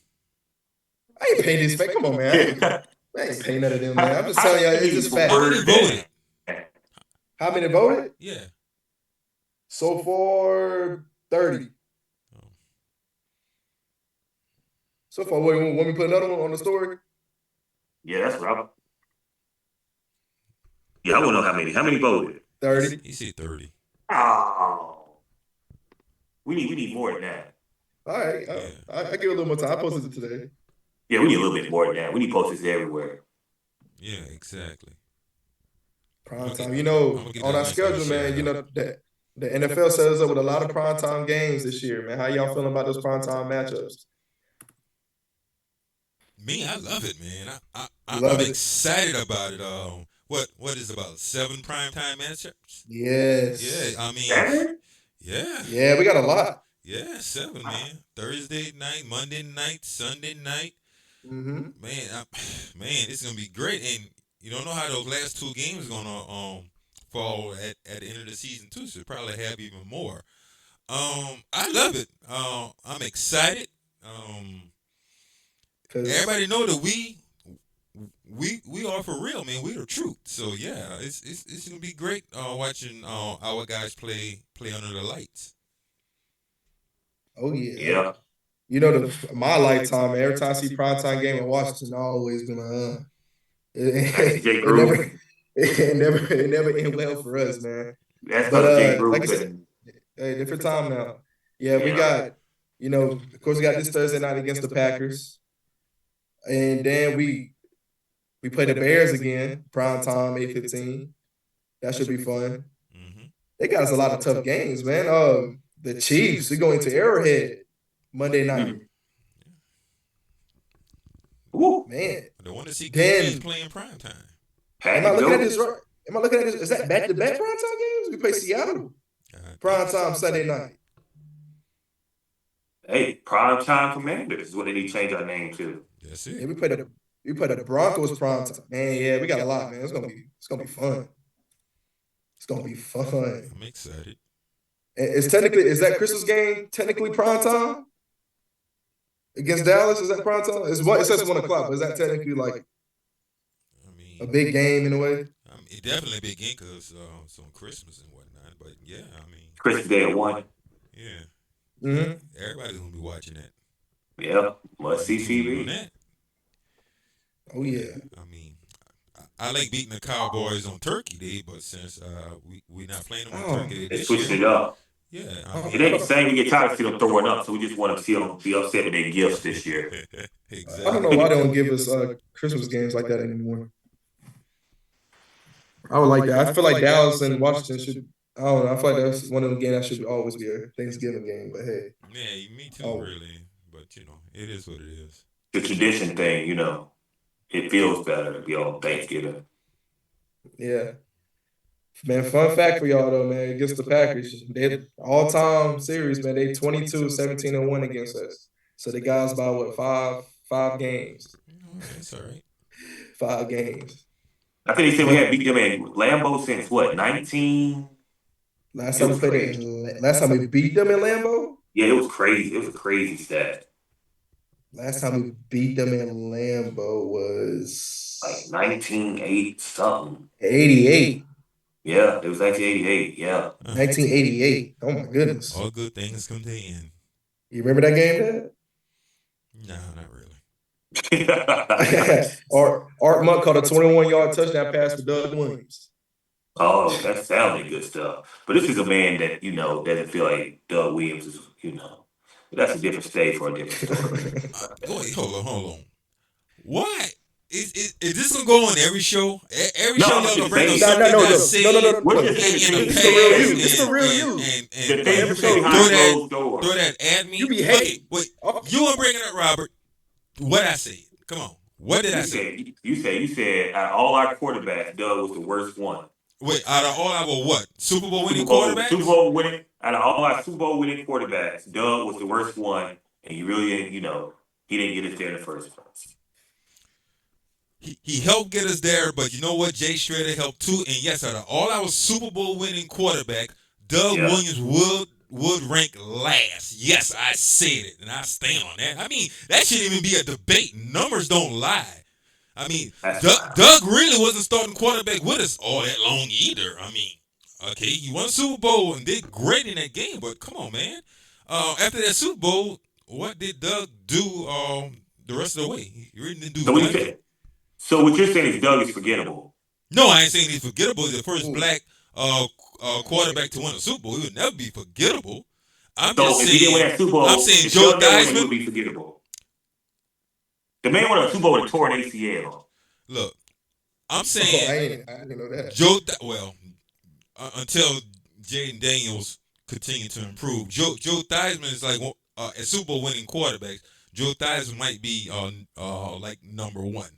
Speaker 1: I ain't paying these fans. Come on, man. I ain't paying none of them, man. I'm just telling y'all, it's just fact.
Speaker 3: How many voted?
Speaker 1: How many voted?
Speaker 3: Yeah.
Speaker 1: So far, 30. So far, what, want me to put another one on the story?
Speaker 2: Yeah, that's Robert. Yeah, I want to know how many. How many voted?
Speaker 1: 30.
Speaker 3: He said 30.
Speaker 2: Oh, we need more than that.
Speaker 1: All right, I give it a little more time. I posted it today.
Speaker 2: Yeah, we need a little bit more than that. We need posters everywhere.
Speaker 3: Yeah, exactly.
Speaker 1: Prime time. On our schedule, man, that the NFL set us up with a lot of primetime games this year, man. How y'all feeling about those primetime matchups?
Speaker 3: Me, I love it, man.
Speaker 1: I'm
Speaker 3: excited about it. What is about 7 primetime matchups?
Speaker 1: Yes.
Speaker 3: Yeah, I mean,
Speaker 2: 7?
Speaker 3: yeah.
Speaker 1: Yeah, we got a lot.
Speaker 3: Yeah, 7, man. Thursday night, Monday night, Sunday night.
Speaker 1: Mm-hmm.
Speaker 3: Man, it's gonna be great. And you don't know how those last 2 games gonna fall at the end of the season too. So probably have even more. I love it. I'm excited. Everybody know that we are for real, man. We the truth. So yeah, it's gonna be great watching our guys play under the lights.
Speaker 1: Oh yeah. My lifetime, man, every time I see primetime game in Washington, I always gonna it never end well for us, man.
Speaker 2: That's
Speaker 1: But like I said, different time now. Yeah, we got, of course we got this Thursday night against the Packers. And then we play the Bears again, prime time, 8:15. That should be fun.
Speaker 3: Mm-hmm.
Speaker 1: They got us a lot of tough games, man. The Chiefs, we go into Arrowhead Monday night.
Speaker 2: Ooh.
Speaker 1: Man.
Speaker 3: I want to see kids playing prime time.
Speaker 1: Am I looking at this right? Is that back-to-back primetime games? We play Seattle. Prime time Sunday night.
Speaker 2: Hey, Primetime Commanders is what they need to change our name to.
Speaker 3: That's
Speaker 1: Yeah,
Speaker 3: it.
Speaker 1: we play the Broncos prime time. Man, yeah, we got a lot, man. It's gonna be fun. It's gonna be fun.
Speaker 3: I'm excited.
Speaker 1: Is that Christmas game technically prime time against Dallas? Is that prime time? It says 1 o'clock, but is that technically like
Speaker 3: I mean,
Speaker 1: a big game in a way?
Speaker 3: it definitely a big game because it's on Christmas and whatnot. But yeah, I mean,
Speaker 2: Christmas Day at 1.
Speaker 3: yeah,
Speaker 1: Mm-hmm.
Speaker 3: everybody's gonna be watching that.
Speaker 2: Yeah, must see
Speaker 3: Tuning on
Speaker 2: TV.
Speaker 3: that.
Speaker 1: Oh yeah.
Speaker 3: I mean, I like beating the Cowboys on Turkey Day, but since we not playing them on Turkey Day
Speaker 2: They
Speaker 3: this
Speaker 2: switched it
Speaker 3: year,
Speaker 2: up.
Speaker 3: yeah,
Speaker 2: It ain't the same. We get tired of seeing them throwing up, so we just want to see them be upset with their gifts this year.
Speaker 3: Exactly.
Speaker 1: I don't know why they don't give us Christmas games like that anymore. I would like that. I feel like Dallas and Washington should. I don't know. I feel like that's one of the games that should always be a Thanksgiving game. But hey,
Speaker 3: Yeah, me too,
Speaker 1: Oh.
Speaker 3: really. But it is what it is.
Speaker 2: The tradition thing, it feels better to be on Thanksgiving.
Speaker 1: yeah, man. Fun fact for y'all though, man. Against the Packers, they all-time series, man. They 22-17-1 against us. So the guys by what five games,
Speaker 3: That's all right.
Speaker 1: 5 games.
Speaker 2: I think they said we had beat them in Lambeau since what, 19?
Speaker 1: Last time we beat them in Lambeau.
Speaker 2: Yeah, it was crazy. It was a crazy stat.
Speaker 1: Last time we beat them in Lambeau was
Speaker 2: Like 1980 something.
Speaker 1: 88.
Speaker 2: Yeah, it was 1988. Yeah.
Speaker 1: 1988. Oh my goodness.
Speaker 3: All good things come to an end.
Speaker 1: You remember that game, Dad?
Speaker 3: No, not really.
Speaker 1: Art Monk caught a 21-yard touchdown pass for Doug Williams.
Speaker 2: Oh, that sounded good stuff. But this is a man that, doesn't feel like Doug Williams is, but that's a different stage for a different story.
Speaker 3: Wait, hold on. Why? Is this gonna go on every show? Every
Speaker 2: No,
Speaker 3: show
Speaker 2: I'm
Speaker 3: y'all gonna
Speaker 2: just
Speaker 3: bring up
Speaker 2: saying-
Speaker 3: something
Speaker 1: No.
Speaker 3: that said
Speaker 2: We're
Speaker 1: Look,
Speaker 2: just saying
Speaker 3: in the
Speaker 2: it's
Speaker 3: past
Speaker 2: the real you.
Speaker 1: It's the real you.
Speaker 2: The
Speaker 3: and
Speaker 2: thing
Speaker 1: every show
Speaker 2: behind
Speaker 3: throw
Speaker 2: closed doors.
Speaker 3: that at me.
Speaker 1: You be
Speaker 3: Okay,
Speaker 1: hating.
Speaker 3: wait, you want to bring it up, Robert? What I said? Come on. What did I say?
Speaker 2: You said out of all our quarterbacks, Doug was the worst one.
Speaker 3: Wait, out of all our what? Super Bowl winning quarterbacks?
Speaker 2: Super Bowl winning. Out of all our Super Bowl winning quarterbacks, Doug was the worst one, and he really didn't. He didn't get us there in the first place.
Speaker 3: He helped get us there, but you know what? Jay Schroeder helped too. And yes, out of all our Super Bowl winning quarterback, Doug
Speaker 2: Yeah.
Speaker 3: Williams would rank last. Yes, I said it, and I stand on that. I mean, that shouldn't even be a debate. Numbers don't lie. I mean, Doug really wasn't starting quarterback with us all that long either. I mean, okay, he won Super Bowl and did great in that game, but come on, man. After that Super Bowl, what did Doug do the rest of the way? He really didn't do much.
Speaker 2: So what you're saying is Doug is forgettable?
Speaker 3: No, I ain't saying he's forgettable. He's the first black quarterback to win a Super Bowl. He would never be forgettable. I'm just
Speaker 2: if he didn't win
Speaker 3: saying.
Speaker 2: that Super Bowl,
Speaker 3: I'm saying
Speaker 2: if
Speaker 3: Joe
Speaker 2: Doug never won, he
Speaker 3: Theismann.
Speaker 2: would be forgettable. The man won a Super Bowl with a torn ACL.
Speaker 3: Look, I'm saying
Speaker 1: I didn't know that.
Speaker 3: Well, until Jaden Daniels continue to improve, Joe Theismann is like a Super Bowl winning quarterback. Joe Theismann might be like number one.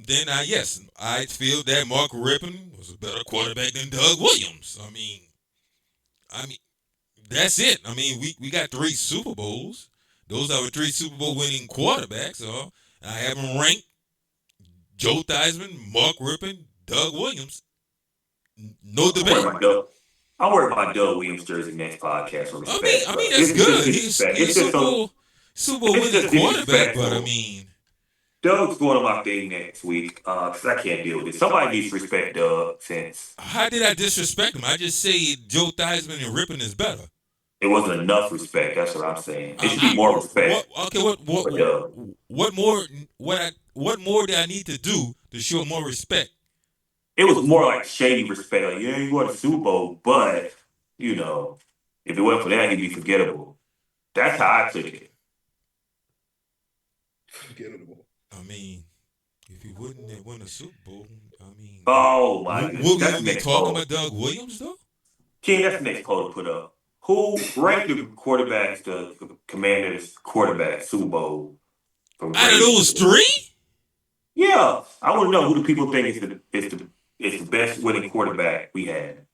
Speaker 3: Then yes, I feel that Mark Rippon was a better quarterback than Doug Williams. I mean, that's it. I mean, we got 3 Super Bowls. Those are the 3 Super Bowl winning quarterbacks. So I have them ranked: Joe Theismann, Mark Rippon, Doug Williams. No debate.
Speaker 2: I'll worry about Doug Williams' jersey next podcast.
Speaker 3: I mean that's good. He's Super Bowl winning quarterback, but I mean.
Speaker 2: Doug's going on my thing next week because I can't deal with it. Somebody needs to respect Doug since.
Speaker 3: How did I disrespect him? I just say Joe Theismann and Rippon is better.
Speaker 2: It wasn't enough respect. That's what I'm saying. It should be more respect.
Speaker 3: What more do I need to do to show more respect?
Speaker 2: It was more like shady respect. Like, yeah, you won a Super Bowl, but if it wasn't for that, he'd be forgettable. That's how I took it.
Speaker 1: Forgettable.
Speaker 3: I mean, if he wouldn't have won a Super Bowl, I mean,
Speaker 2: oh my goodness,
Speaker 3: would we be talking about Doug Williams though?
Speaker 2: King, that's the next poll to put up. Who ranked the quarterbacks, the Commanders' quarterback Super Bowl?
Speaker 3: Out of those 3?
Speaker 2: Yeah, I want to know who the people think is the best winning quarterback we had.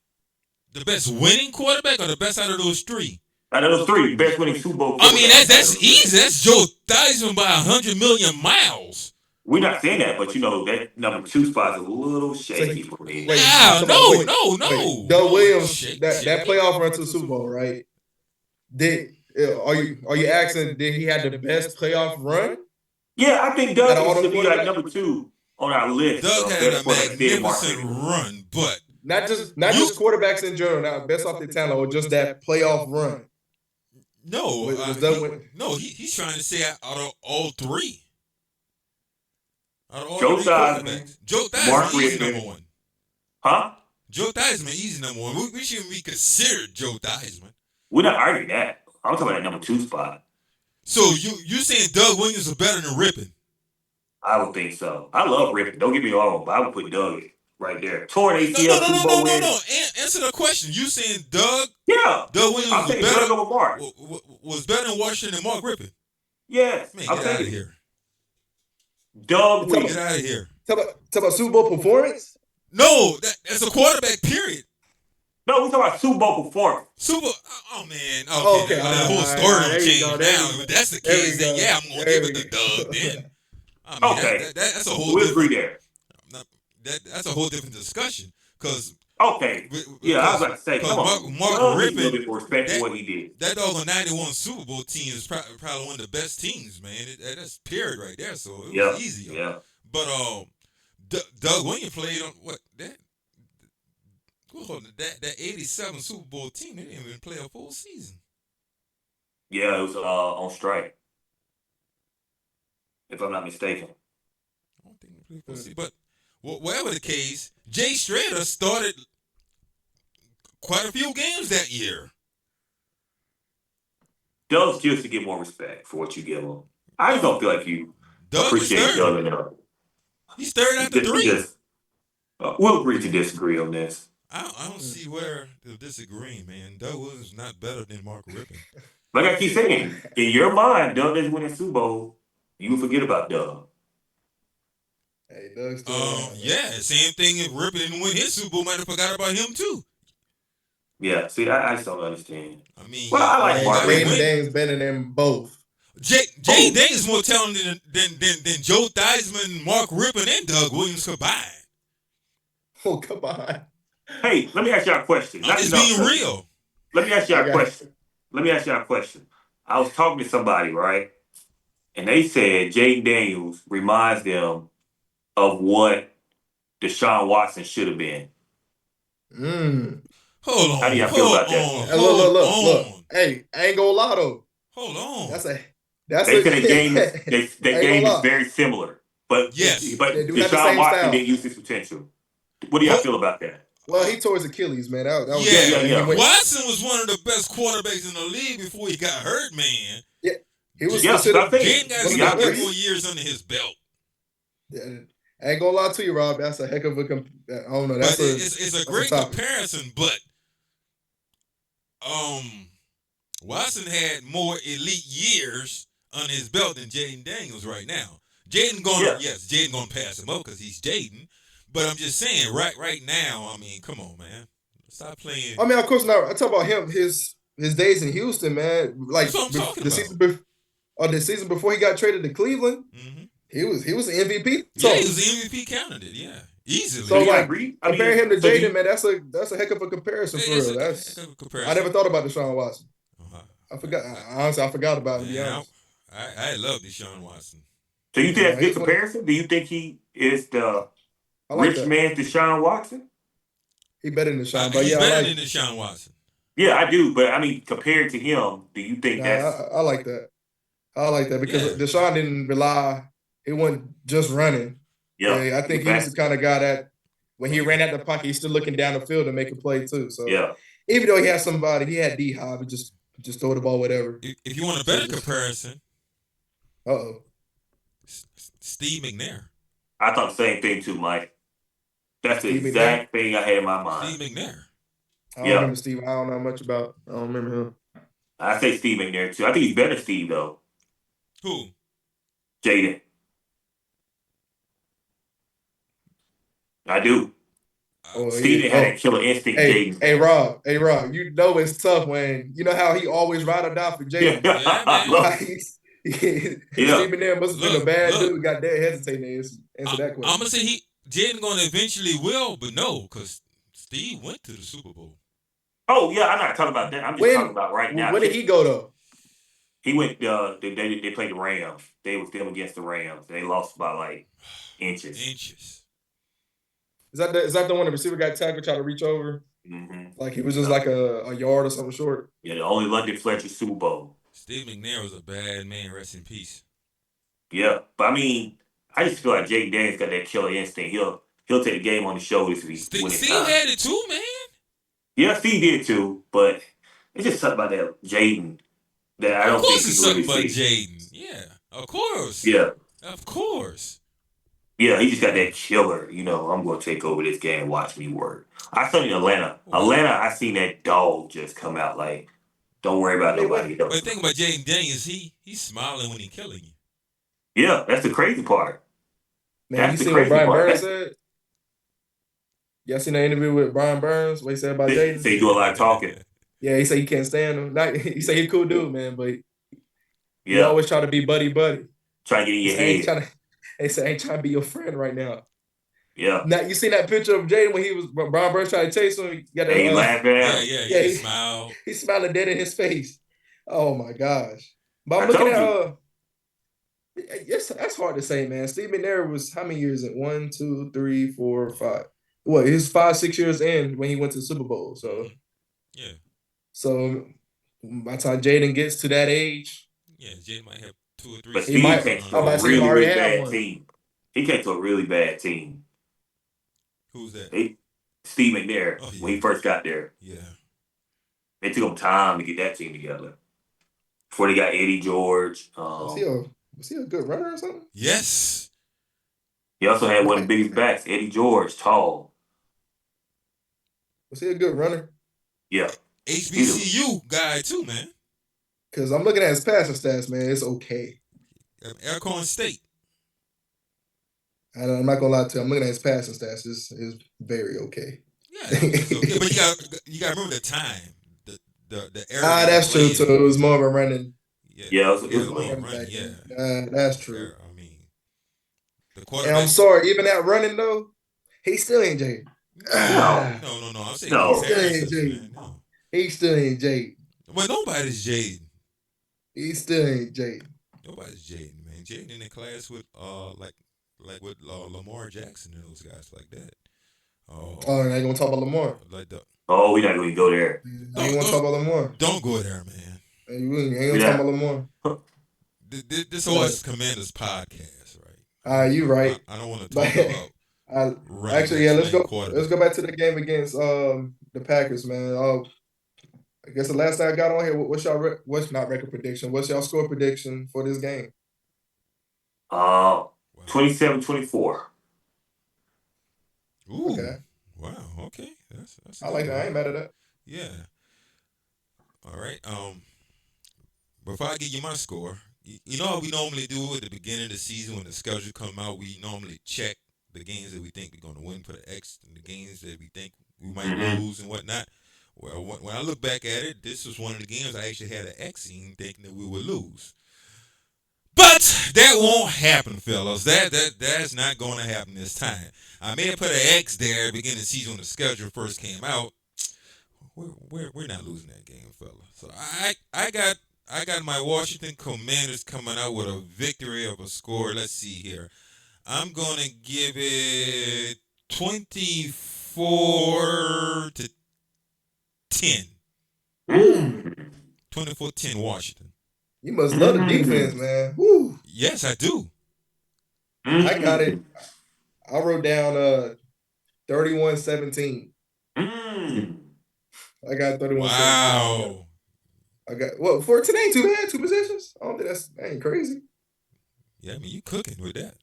Speaker 3: The best winning quarterback or the best out of those three?
Speaker 2: Out of those three, best winning Super Bowl.
Speaker 3: I mean, that's easy. That's Joe Theismann by 100 million miles.
Speaker 2: We're not saying that, but that number 2 spot's a little shaky for me.
Speaker 1: Wait,
Speaker 3: no.
Speaker 1: Doug Williams, that playoff run to the Super Bowl, right? Are you asking? Did he have the best playoff run?
Speaker 2: Yeah, I think Doug should be like number 2 on our list.
Speaker 3: Doug had a magnificent run, but
Speaker 1: not just quarterbacks in general. Not best off the talent, or just that playoff run.
Speaker 3: No, he's trying to say out of all three. Out of all
Speaker 2: Joe
Speaker 3: three quarterbacks, Joe
Speaker 2: Mark
Speaker 3: Theismann easy
Speaker 2: Rippon.
Speaker 3: number one.
Speaker 2: Huh?
Speaker 3: Joe Theismann easy number one. We shouldn't be considered Joe Theismann.
Speaker 2: We're not arguing that. I'm talking about that number 2 spot.
Speaker 3: So you saying Doug Williams is better than Rippon?
Speaker 2: I would think so. I love Rippon. Don't get me wrong, but I would put Doug right there. Torn ACL Super Bowl win.
Speaker 3: No. Answer the question. You saying Doug?
Speaker 2: Yeah.
Speaker 3: Doug Williams
Speaker 2: I'm taking Doug over Mark.
Speaker 3: Was better than Washington than Mark Rippon?
Speaker 2: Yes.
Speaker 3: Man, get out of here.
Speaker 2: Doug Williams.
Speaker 3: Get out of here.
Speaker 1: Talk about Super Bowl performance?
Speaker 3: No, that's a quarterback, period.
Speaker 2: No, we're talking about Super Bowl performance.
Speaker 3: Oh man. Okay. That whole story changed now. If that's the case, then yeah, I'm going to give it to Doug then. I mean,
Speaker 2: okay.
Speaker 3: That's a whole
Speaker 2: we'll agree there.
Speaker 3: That's a whole different discussion. Because
Speaker 2: okay. Yeah, I was about to say, come on.
Speaker 3: Mark Rippon,
Speaker 2: a little bit more respect for what he did.
Speaker 3: That dog on 91 Super Bowl team is probably one of the best teams, man. That's period right there. So it was easy.
Speaker 2: Yeah.
Speaker 3: But Doug Williams played on that 87 Super Bowl team. They didn't even play a full season.
Speaker 2: Yeah, it was on strike, if I'm not mistaken.
Speaker 3: I don't think they played full season. But whatever the case, Jay Strader started quite a few games that year.
Speaker 2: Doug's just to get more respect for what you give him. I just don't feel like you appreciate Doug enough.
Speaker 3: He's third after 3.
Speaker 2: We'll agree to disagree on this.
Speaker 3: I don't see where they're disagreeing, man. Doug Williams is not better than Mark Rippon.
Speaker 2: Like I keep saying, in your mind, Doug doesn't win a Super Bowl. You forget about Doug.
Speaker 1: Hey, Doug's
Speaker 3: yeah, same thing if Rippon didn't win his Super Bowl, might have forgot about him too.
Speaker 2: Yeah, see, I just don't understand.
Speaker 3: I mean,
Speaker 2: I like Mark Rippon.
Speaker 1: Jaden Daniels better than both.
Speaker 3: Jaden Daniels is more talented than Joe Theismann, Mark Rippon, and Doug Williams combined.
Speaker 1: Oh, come on.
Speaker 2: Hey, let me ask y'all a question.
Speaker 3: I'm just being real.
Speaker 2: Let me ask y'all a question. I was talking to somebody, right? And they said Jaden Daniels reminds them of what Deshaun Watson should have been.
Speaker 3: Hold on.
Speaker 2: How do y'all feel about that?
Speaker 1: Look. Hey, I ain't gonna lie though.
Speaker 3: Hold on.
Speaker 2: They said their game is very similar. But
Speaker 3: yes,
Speaker 2: but Deshaun Watson didn't use his potential. What do y'all feel about that?
Speaker 1: Well, he tore his Achilles, man. That was
Speaker 3: yeah. Watson was one of the best quarterbacks in the league before he got hurt, man.
Speaker 1: Yeah, he was considered.
Speaker 3: Jaden got 3 more years under his belt.
Speaker 1: Yeah, I ain't gonna lie to you, Rob. That's a heck of a. I don't know.
Speaker 3: It's a great comparison, but Watson had more elite years on his belt than Jaden Daniels right now. Jaden gonna pass him up because he's Jaden. But I'm just saying, right now, I mean, come on, man. Stop playing.
Speaker 1: I mean, of course not. I talk about him, his days in Houston, man. Like the season before he got traded to Cleveland, he was an MVP.
Speaker 3: So, yeah, he was an MVP candidate, yeah. Easily.
Speaker 1: So comparing him to Jaden, man, that's a heck of a comparison for real. I never thought about Deshaun Watson. I forgot. Honestly, I forgot about him, to be honest.
Speaker 3: I love Deshaun Watson.
Speaker 2: So you think that's a good comparison? Do you think he is the rich man Deshaun Watson?
Speaker 1: He better than Deshaun, but
Speaker 3: he's better than Deshaun Watson.
Speaker 2: Yeah, I do, but I mean, compared to him, do you think that's?
Speaker 1: I like that. I like that because Deshaun didn't rely. He wasn't just running. Yeah, I think he was the kind of guy that when he ran out the pocket, he's still looking down the field and make a play too. So even though he had somebody, he had D-Hop, he just throw the ball, whatever.
Speaker 3: If you want a better comparison, Steve McNair.
Speaker 2: I thought the same thing too, Mike. That's the exact thing I had in my mind.
Speaker 3: Steve McNair.
Speaker 1: I don't remember Steve. I don't know much about. I don't remember him.
Speaker 2: I say Steve McNair too. I think he's better than Steve though.
Speaker 3: Who?
Speaker 2: Jaden. I do.
Speaker 1: Oh,
Speaker 2: Steven had that killer instinct. Jaden.
Speaker 1: Hey, Rob. You know it's tough when you know how he always ride or die for Jaden.
Speaker 3: Yeah, man.
Speaker 2: Yeah.
Speaker 1: Stephen there must have been a bad
Speaker 3: Look.
Speaker 1: dude. Got there hesitating to answer that
Speaker 3: I'm
Speaker 1: question.
Speaker 3: gonna say Jaden gonna eventually will, but no, because Steve went to the Super Bowl.
Speaker 2: Oh yeah, I'm not talking about that. I'm just talking about right now.
Speaker 1: When did he go though?
Speaker 2: He went. They played the Rams. They was them against the Rams. They lost by like inches.
Speaker 1: Is that the one the receiver got tackled trying to reach over?
Speaker 2: Mm-hmm.
Speaker 1: Like he was just like a yard or something short.
Speaker 2: Yeah, the only London Fletcher Super Bowl.
Speaker 3: Steve McNair was a bad man. Rest in peace.
Speaker 2: Yeah, but I mean, I just feel like Jake Daniels got that killer instinct. He'll take the game on his shoulders if he's winning.
Speaker 3: Steve had it too, man.
Speaker 2: Yeah, Steve did too, but it's just something about that Jaden that I don't think people really see.
Speaker 3: Of course, it's something about Jaden. Yeah, of course.
Speaker 2: Yeah,
Speaker 3: of course.
Speaker 2: Yeah, he just got that killer. You know, I'm going to take over this game and watch me work. I saw in Atlanta. I seen that dog just come out like, don't worry about nobody else.
Speaker 3: But the thing about Jaden Daniels, he's smiling when he's killing you.
Speaker 2: Yeah, that's the crazy part.
Speaker 1: Man, you see what Brian Burns said? Y'all seen that interview with Brian Burns? What he said about Jaden?
Speaker 2: He do a lot of talking.
Speaker 1: Yeah, he said he can't stand him. He said he's a cool dude, man, but he always try to be buddy.
Speaker 2: Try to get in your head.
Speaker 1: They say ain't trying to be your friend right now.
Speaker 2: Yeah.
Speaker 1: Now you seen that picture of Jaden when Brian Burns tried to chase him?
Speaker 2: He laughing at him.
Speaker 3: Yeah, he smiled.
Speaker 1: He's smiling dead in his face. Oh my gosh. But I'm looking at yes, that's hard to say, man. Steve McNair was how many years in? 1, 2, 3, 4, 5. What, he's 5, 6 years in when he went to the Super Bowl. So
Speaker 3: yeah.
Speaker 1: So by the time Jaden gets to that age,
Speaker 3: yeah, Jaden might have 2 or 3.
Speaker 2: But Steve came to a really bad team. He came to a really bad team.
Speaker 3: Who's that?
Speaker 2: Steve McNair, when he first got there.
Speaker 3: Yeah.
Speaker 2: It took him time to get that team together. Before they got Eddie George.
Speaker 1: Was he a good runner or something?
Speaker 3: Yes.
Speaker 2: He also had one of the biggest backs, Eddie George, tall.
Speaker 1: Was he a good runner?
Speaker 2: Yeah.
Speaker 3: HBCU guy too, man.
Speaker 1: Because I'm looking at his passing stats, man. It's okay.
Speaker 3: Elkhorn State.
Speaker 1: I'm not gonna lie to you. I'm looking at his passing stats. It's very okay.
Speaker 3: Yeah, it's okay. But you got to remember the time, the era.
Speaker 1: That's true too. It was more of a running.
Speaker 2: Yeah, it was
Speaker 3: more of a running. Yeah,
Speaker 1: that's true.
Speaker 3: I mean, the quarterback.
Speaker 1: And I'm sorry, even that running though, he still ain't Jaden.
Speaker 3: No. I'm saying
Speaker 1: he still ain't Jaden. No. He still ain't Jaden.
Speaker 3: Well, nobody's Jaden.
Speaker 1: He still ain't Jaden.
Speaker 3: Nobody's Jaden, man. Jaden in the class with like with Lamar Jackson and those guys like that.
Speaker 1: And I ain't gonna talk about Lamar.
Speaker 2: We're not gonna go there.
Speaker 1: I ain't gonna talk about Lamar.
Speaker 3: Don't go there, man.
Speaker 1: You ain't gonna talk about Lamar.
Speaker 3: This was Commanders podcast, right?
Speaker 1: You right.
Speaker 3: I don't want to talk about.
Speaker 1: Actually, yeah. Let's go back to the game against the Packers, man. I guess the last time I got on here, what's not record prediction? What's y'all score prediction for this game?
Speaker 2: 27-24.
Speaker 3: Ooh.
Speaker 1: Okay.
Speaker 3: Wow. Okay. That's
Speaker 1: I like that. I ain't mad at that.
Speaker 3: Yeah. All right. Before I give you my score, you know how we normally do at the beginning of the season when the schedule come out, we normally check the games that we think we're going to win for the X and the games that we think we might lose and whatnot. Well, when I look back at it, this was one of the games I actually had an X in thinking that we would lose. But that won't happen, fellas. That's not going to happen this time. I may have put an X there at the beginning of the season when the schedule first came out. We're not losing that game, fellas. So I got my Washington Commanders coming out with a victory of a score. Let's see here. I'm going to give it 24-10. 24-10 Washington.
Speaker 1: You must love the defense, man. Woo.
Speaker 3: Yes, I do.
Speaker 1: I got it. I wrote down 31-17. I got 31-17.
Speaker 3: Wow.
Speaker 1: I got 14 ain't too bad. 2 possessions. I don't think that ain't crazy.
Speaker 3: Yeah, I mean you cooking with that.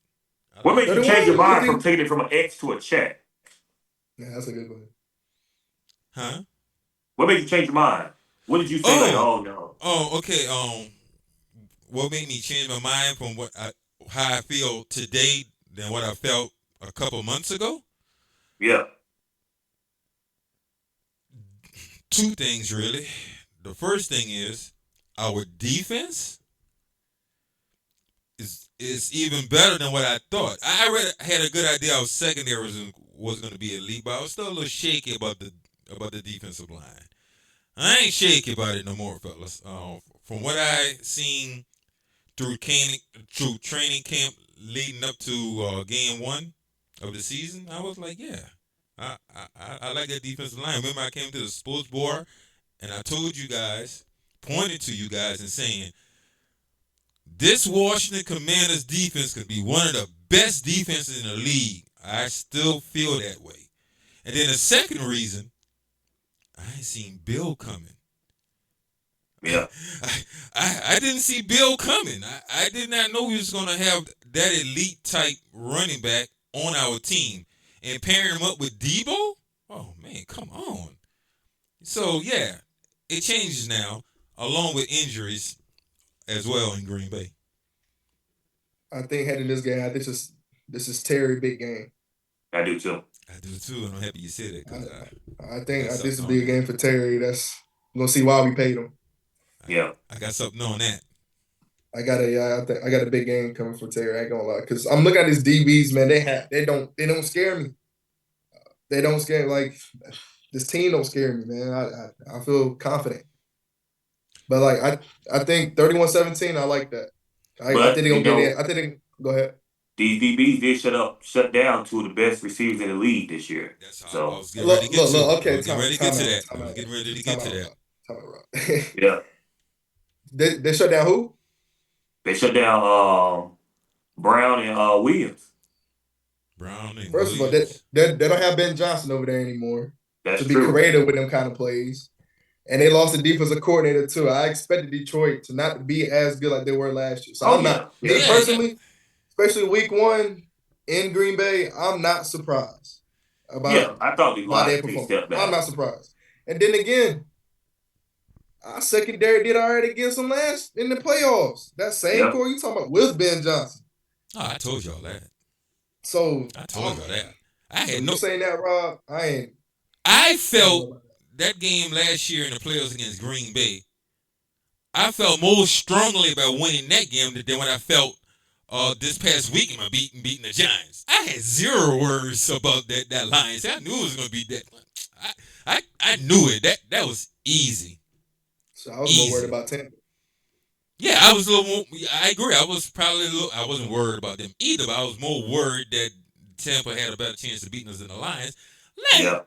Speaker 2: What made you change your mind from taking it from an X to a check?
Speaker 1: Yeah, that's a good one.
Speaker 3: Huh?
Speaker 2: What made you change your mind? What did you say? No.
Speaker 3: Oh, okay. What made me change my mind from how I feel today than what I felt a couple months ago?
Speaker 2: Yeah.
Speaker 3: two things really. The first thing is our defense is even better than what I thought. I already had a good idea our secondary was going to be elite, but I was still a little shaky about the defensive line. I ain't shaky about it no more, fellas. From what I seen through training camp leading up to game one of the season, I was like, yeah, I like that defensive line. Remember, I came to the sports bar and I told you guys, pointed to you guys and saying, this Washington Commanders defense could be one of the best defenses in the league. I still feel that way. And then the second reason, I ain't seen Bill coming.
Speaker 2: Yeah.
Speaker 3: I didn't see Bill coming. I did not know he was going to have that elite type running back on our team. And pairing him up with Debo? Oh, man, come on. So, yeah, it changes now, along with injuries as well in Green Bay.
Speaker 1: I think heading this game, I think this is Terry big game.
Speaker 2: I do too.
Speaker 3: I do too, and I'm happy you said that because
Speaker 1: I think
Speaker 3: That's
Speaker 1: this
Speaker 3: something
Speaker 1: will be a
Speaker 3: on
Speaker 1: game for Terry. That's we're gonna see why we paid him.
Speaker 2: Yeah.
Speaker 3: I got something on that.
Speaker 1: I got a big game coming for Terry. I ain't gonna lie, because I'm looking at these DBs, man. They don't scare me. They don't scare like this team don't scare me, man. I feel confident. But like I think 31-17, I like that. I
Speaker 2: But,
Speaker 1: think they're gonna
Speaker 2: you
Speaker 1: get in. I think go ahead.
Speaker 2: These DBs did shut down two of the best receivers in the league this year.
Speaker 3: That's how
Speaker 2: So
Speaker 3: I was getting ready to get to.
Speaker 1: Okay,
Speaker 3: I was getting ready to get to that. I was getting ready to get to that.
Speaker 2: yeah,
Speaker 1: They shut down who?
Speaker 2: they shut down Brown and Williams.
Speaker 3: Brown and
Speaker 1: First of all,
Speaker 3: Williams.
Speaker 1: they don't have Ben Johnson over there anymore
Speaker 2: That's
Speaker 1: to be
Speaker 2: true.
Speaker 1: creative with them kind of plays. And they lost the defensive coordinator too. I expected Detroit to not be as good like they were last year. So I'm not me personally, especially week one in Green Bay, I'm not surprised about
Speaker 2: I thought the
Speaker 1: their
Speaker 2: Lions
Speaker 1: performance.
Speaker 2: step back.
Speaker 1: I'm not surprised. And then again, our secondary did all right against them last in the playoffs. That same core you talking about with Ben Johnson.
Speaker 3: Oh, I told y'all that.
Speaker 1: So
Speaker 3: I told y'all that. I had
Speaker 1: you
Speaker 3: no
Speaker 1: saying that, Rob.
Speaker 3: I felt that game last year in the playoffs against Green Bay. I felt more strongly about winning that game than when I felt this past week in beating the Giants. I had zero words about that Lions. I knew it was gonna be that. I knew it. That was easy.
Speaker 1: So I was more worried about Tampa.
Speaker 3: Yeah, I was a little more. I agree. I wasn't worried about them either, but I was more worried that Tampa had a better chance of beating us than the Lions. The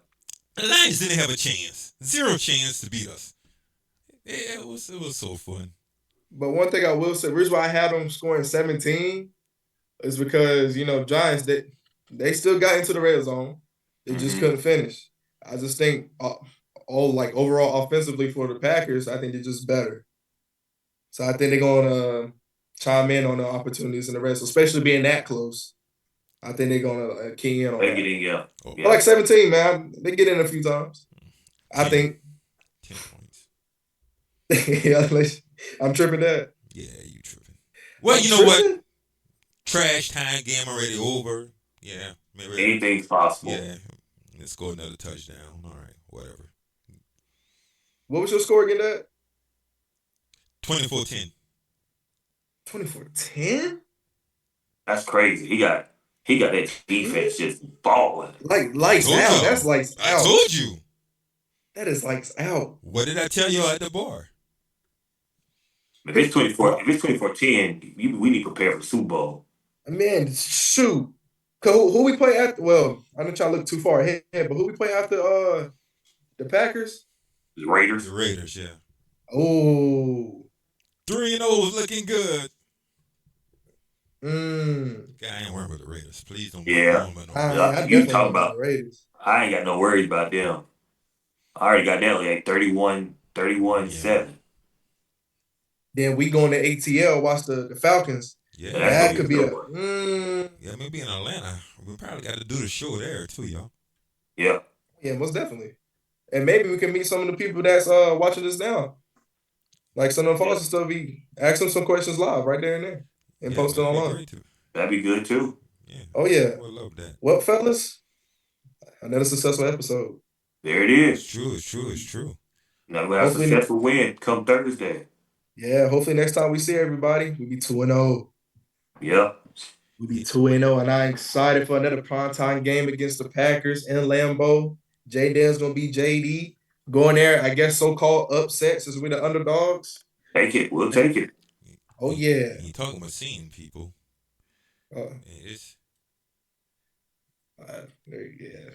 Speaker 3: Lions didn't have a chance. Zero chance to beat us. Yeah, it was so fun.
Speaker 1: But one thing I will say, the reason why I had them scoring 17 is because, Giants, they still got into the red zone. They just couldn't finish. I just think overall offensively for the Packers, I think they're just better. So I think they're going to chime in on the opportunities in the red zone, especially being that close. I think they're going to key in on that.
Speaker 2: Get in,
Speaker 1: I like 17, man. They get in a few times. 10, I think.
Speaker 3: 10 points.
Speaker 1: I'm tripping that.
Speaker 3: Yeah, you tripping. Well, you know what? Trash time game already over. Yeah.
Speaker 2: Maybe anything's possible.
Speaker 3: Yeah. Let's score another touchdown. All right. Whatever.
Speaker 1: What was your score again, Dad?
Speaker 3: 24-10.
Speaker 1: 24-10?
Speaker 2: That's crazy. He got that defense just balling.
Speaker 1: Like lights out. That's lights out.
Speaker 3: I told you.
Speaker 1: That is lights out.
Speaker 3: What did I tell you at the bar?
Speaker 2: If it's 24-10, we need to prepare for the Super Bowl.
Speaker 1: Man, shoot. Who we play after? Well, I'm not trying to look too far ahead, but who we play after the Packers?
Speaker 2: The Raiders.
Speaker 3: The Raiders, yeah.
Speaker 1: Oh.
Speaker 3: 3-0 is looking good.
Speaker 1: God,
Speaker 3: I ain't worried about the Raiders. Please don't.
Speaker 2: You talk about Raiders. I ain't got no worries about them. I already got that like 31-7.
Speaker 1: Then we go in the ATL, watch the Falcons.
Speaker 3: Yeah,
Speaker 1: that could be
Speaker 3: Yeah, maybe in Atlanta. We probably got to do the show there too, y'all.
Speaker 2: Yeah.
Speaker 1: Yeah, most definitely. And maybe we can meet some of the people that's watching this now. Like some of the folks and stuff, ask them some questions live right there and there. And post it online.
Speaker 2: That'd be good too.
Speaker 3: Yeah.
Speaker 1: Oh yeah.
Speaker 3: I would love that.
Speaker 1: Well, fellas, another successful episode.
Speaker 2: There it is.
Speaker 3: It's true.
Speaker 2: Now we have a
Speaker 1: Hopefully-
Speaker 2: successful win come Thursday.
Speaker 1: Yeah, hopefully next time we see everybody, we'll be 2-0.
Speaker 2: Yep.
Speaker 1: We'll be 2-0, and I'm excited for another primetime game against the Packers in Lambeau. J-Dan's gonna be JD. Going there, I guess so-called upset since we're the underdogs.
Speaker 2: Take it. We'll take it.
Speaker 1: Oh, yeah.
Speaker 3: You talking about seeing people. It's
Speaker 1: Yeah,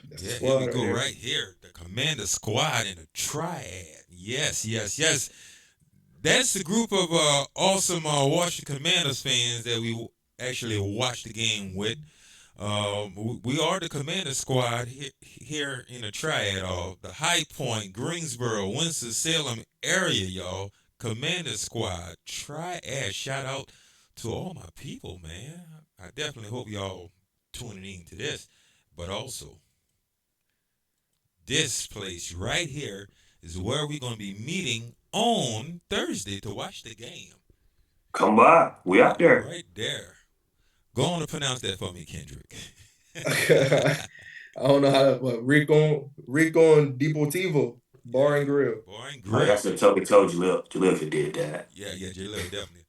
Speaker 1: that's the
Speaker 3: yeah,
Speaker 1: squad
Speaker 3: here we go
Speaker 1: here.
Speaker 3: right here. The Commander Squad in a triad. Yes. That's the group of awesome Washington Commanders fans that we actually watched the game with. We are the Commander Squad here in a triad. The High Point, Greensboro, Winston-Salem area, y'all. Commander Squad triad. Shout out to all my people, man. I definitely hope y'all tuning in to this. But also, this place right here is where we're going to be meeting on Thursday to watch the game.
Speaker 2: Come by. We out there.
Speaker 3: Right there. Go on and pronounce that for me, Kendrick.
Speaker 1: I don't know how to, but Rico and Deportivo, Bar and Grill.
Speaker 3: Bar and
Speaker 2: Like
Speaker 3: Grill.
Speaker 2: I said, told Jalil did that.
Speaker 3: Yeah, J-Lo definitely.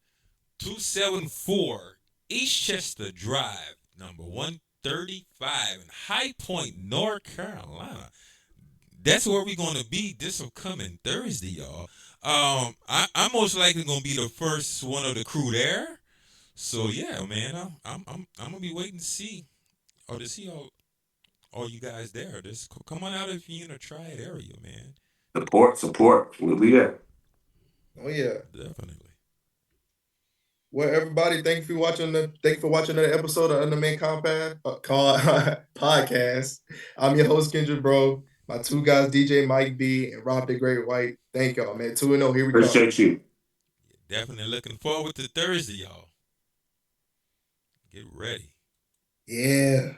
Speaker 3: 274 Eastchester Drive, number 135 in High Point, North Carolina. That's where we're going to be this upcoming Thursday, y'all. I'm most likely going to be the first one of the crew there. So yeah, man, I'm gonna be waiting to see all you guys there. Just come on out if you're in a triad area, man.
Speaker 2: Support. We'll be there.
Speaker 1: Oh yeah.
Speaker 3: Definitely.
Speaker 1: Well, everybody, thank you for watching another episode of Underman Podcast. I'm your host, Kendrick Bro. My two guys, DJ Mike B and Rob the Great White. Thank y'all, man. 2-0. Here we go.
Speaker 2: Appreciate you.
Speaker 3: Definitely looking forward to Thursday, y'all. Get ready.
Speaker 1: Yeah.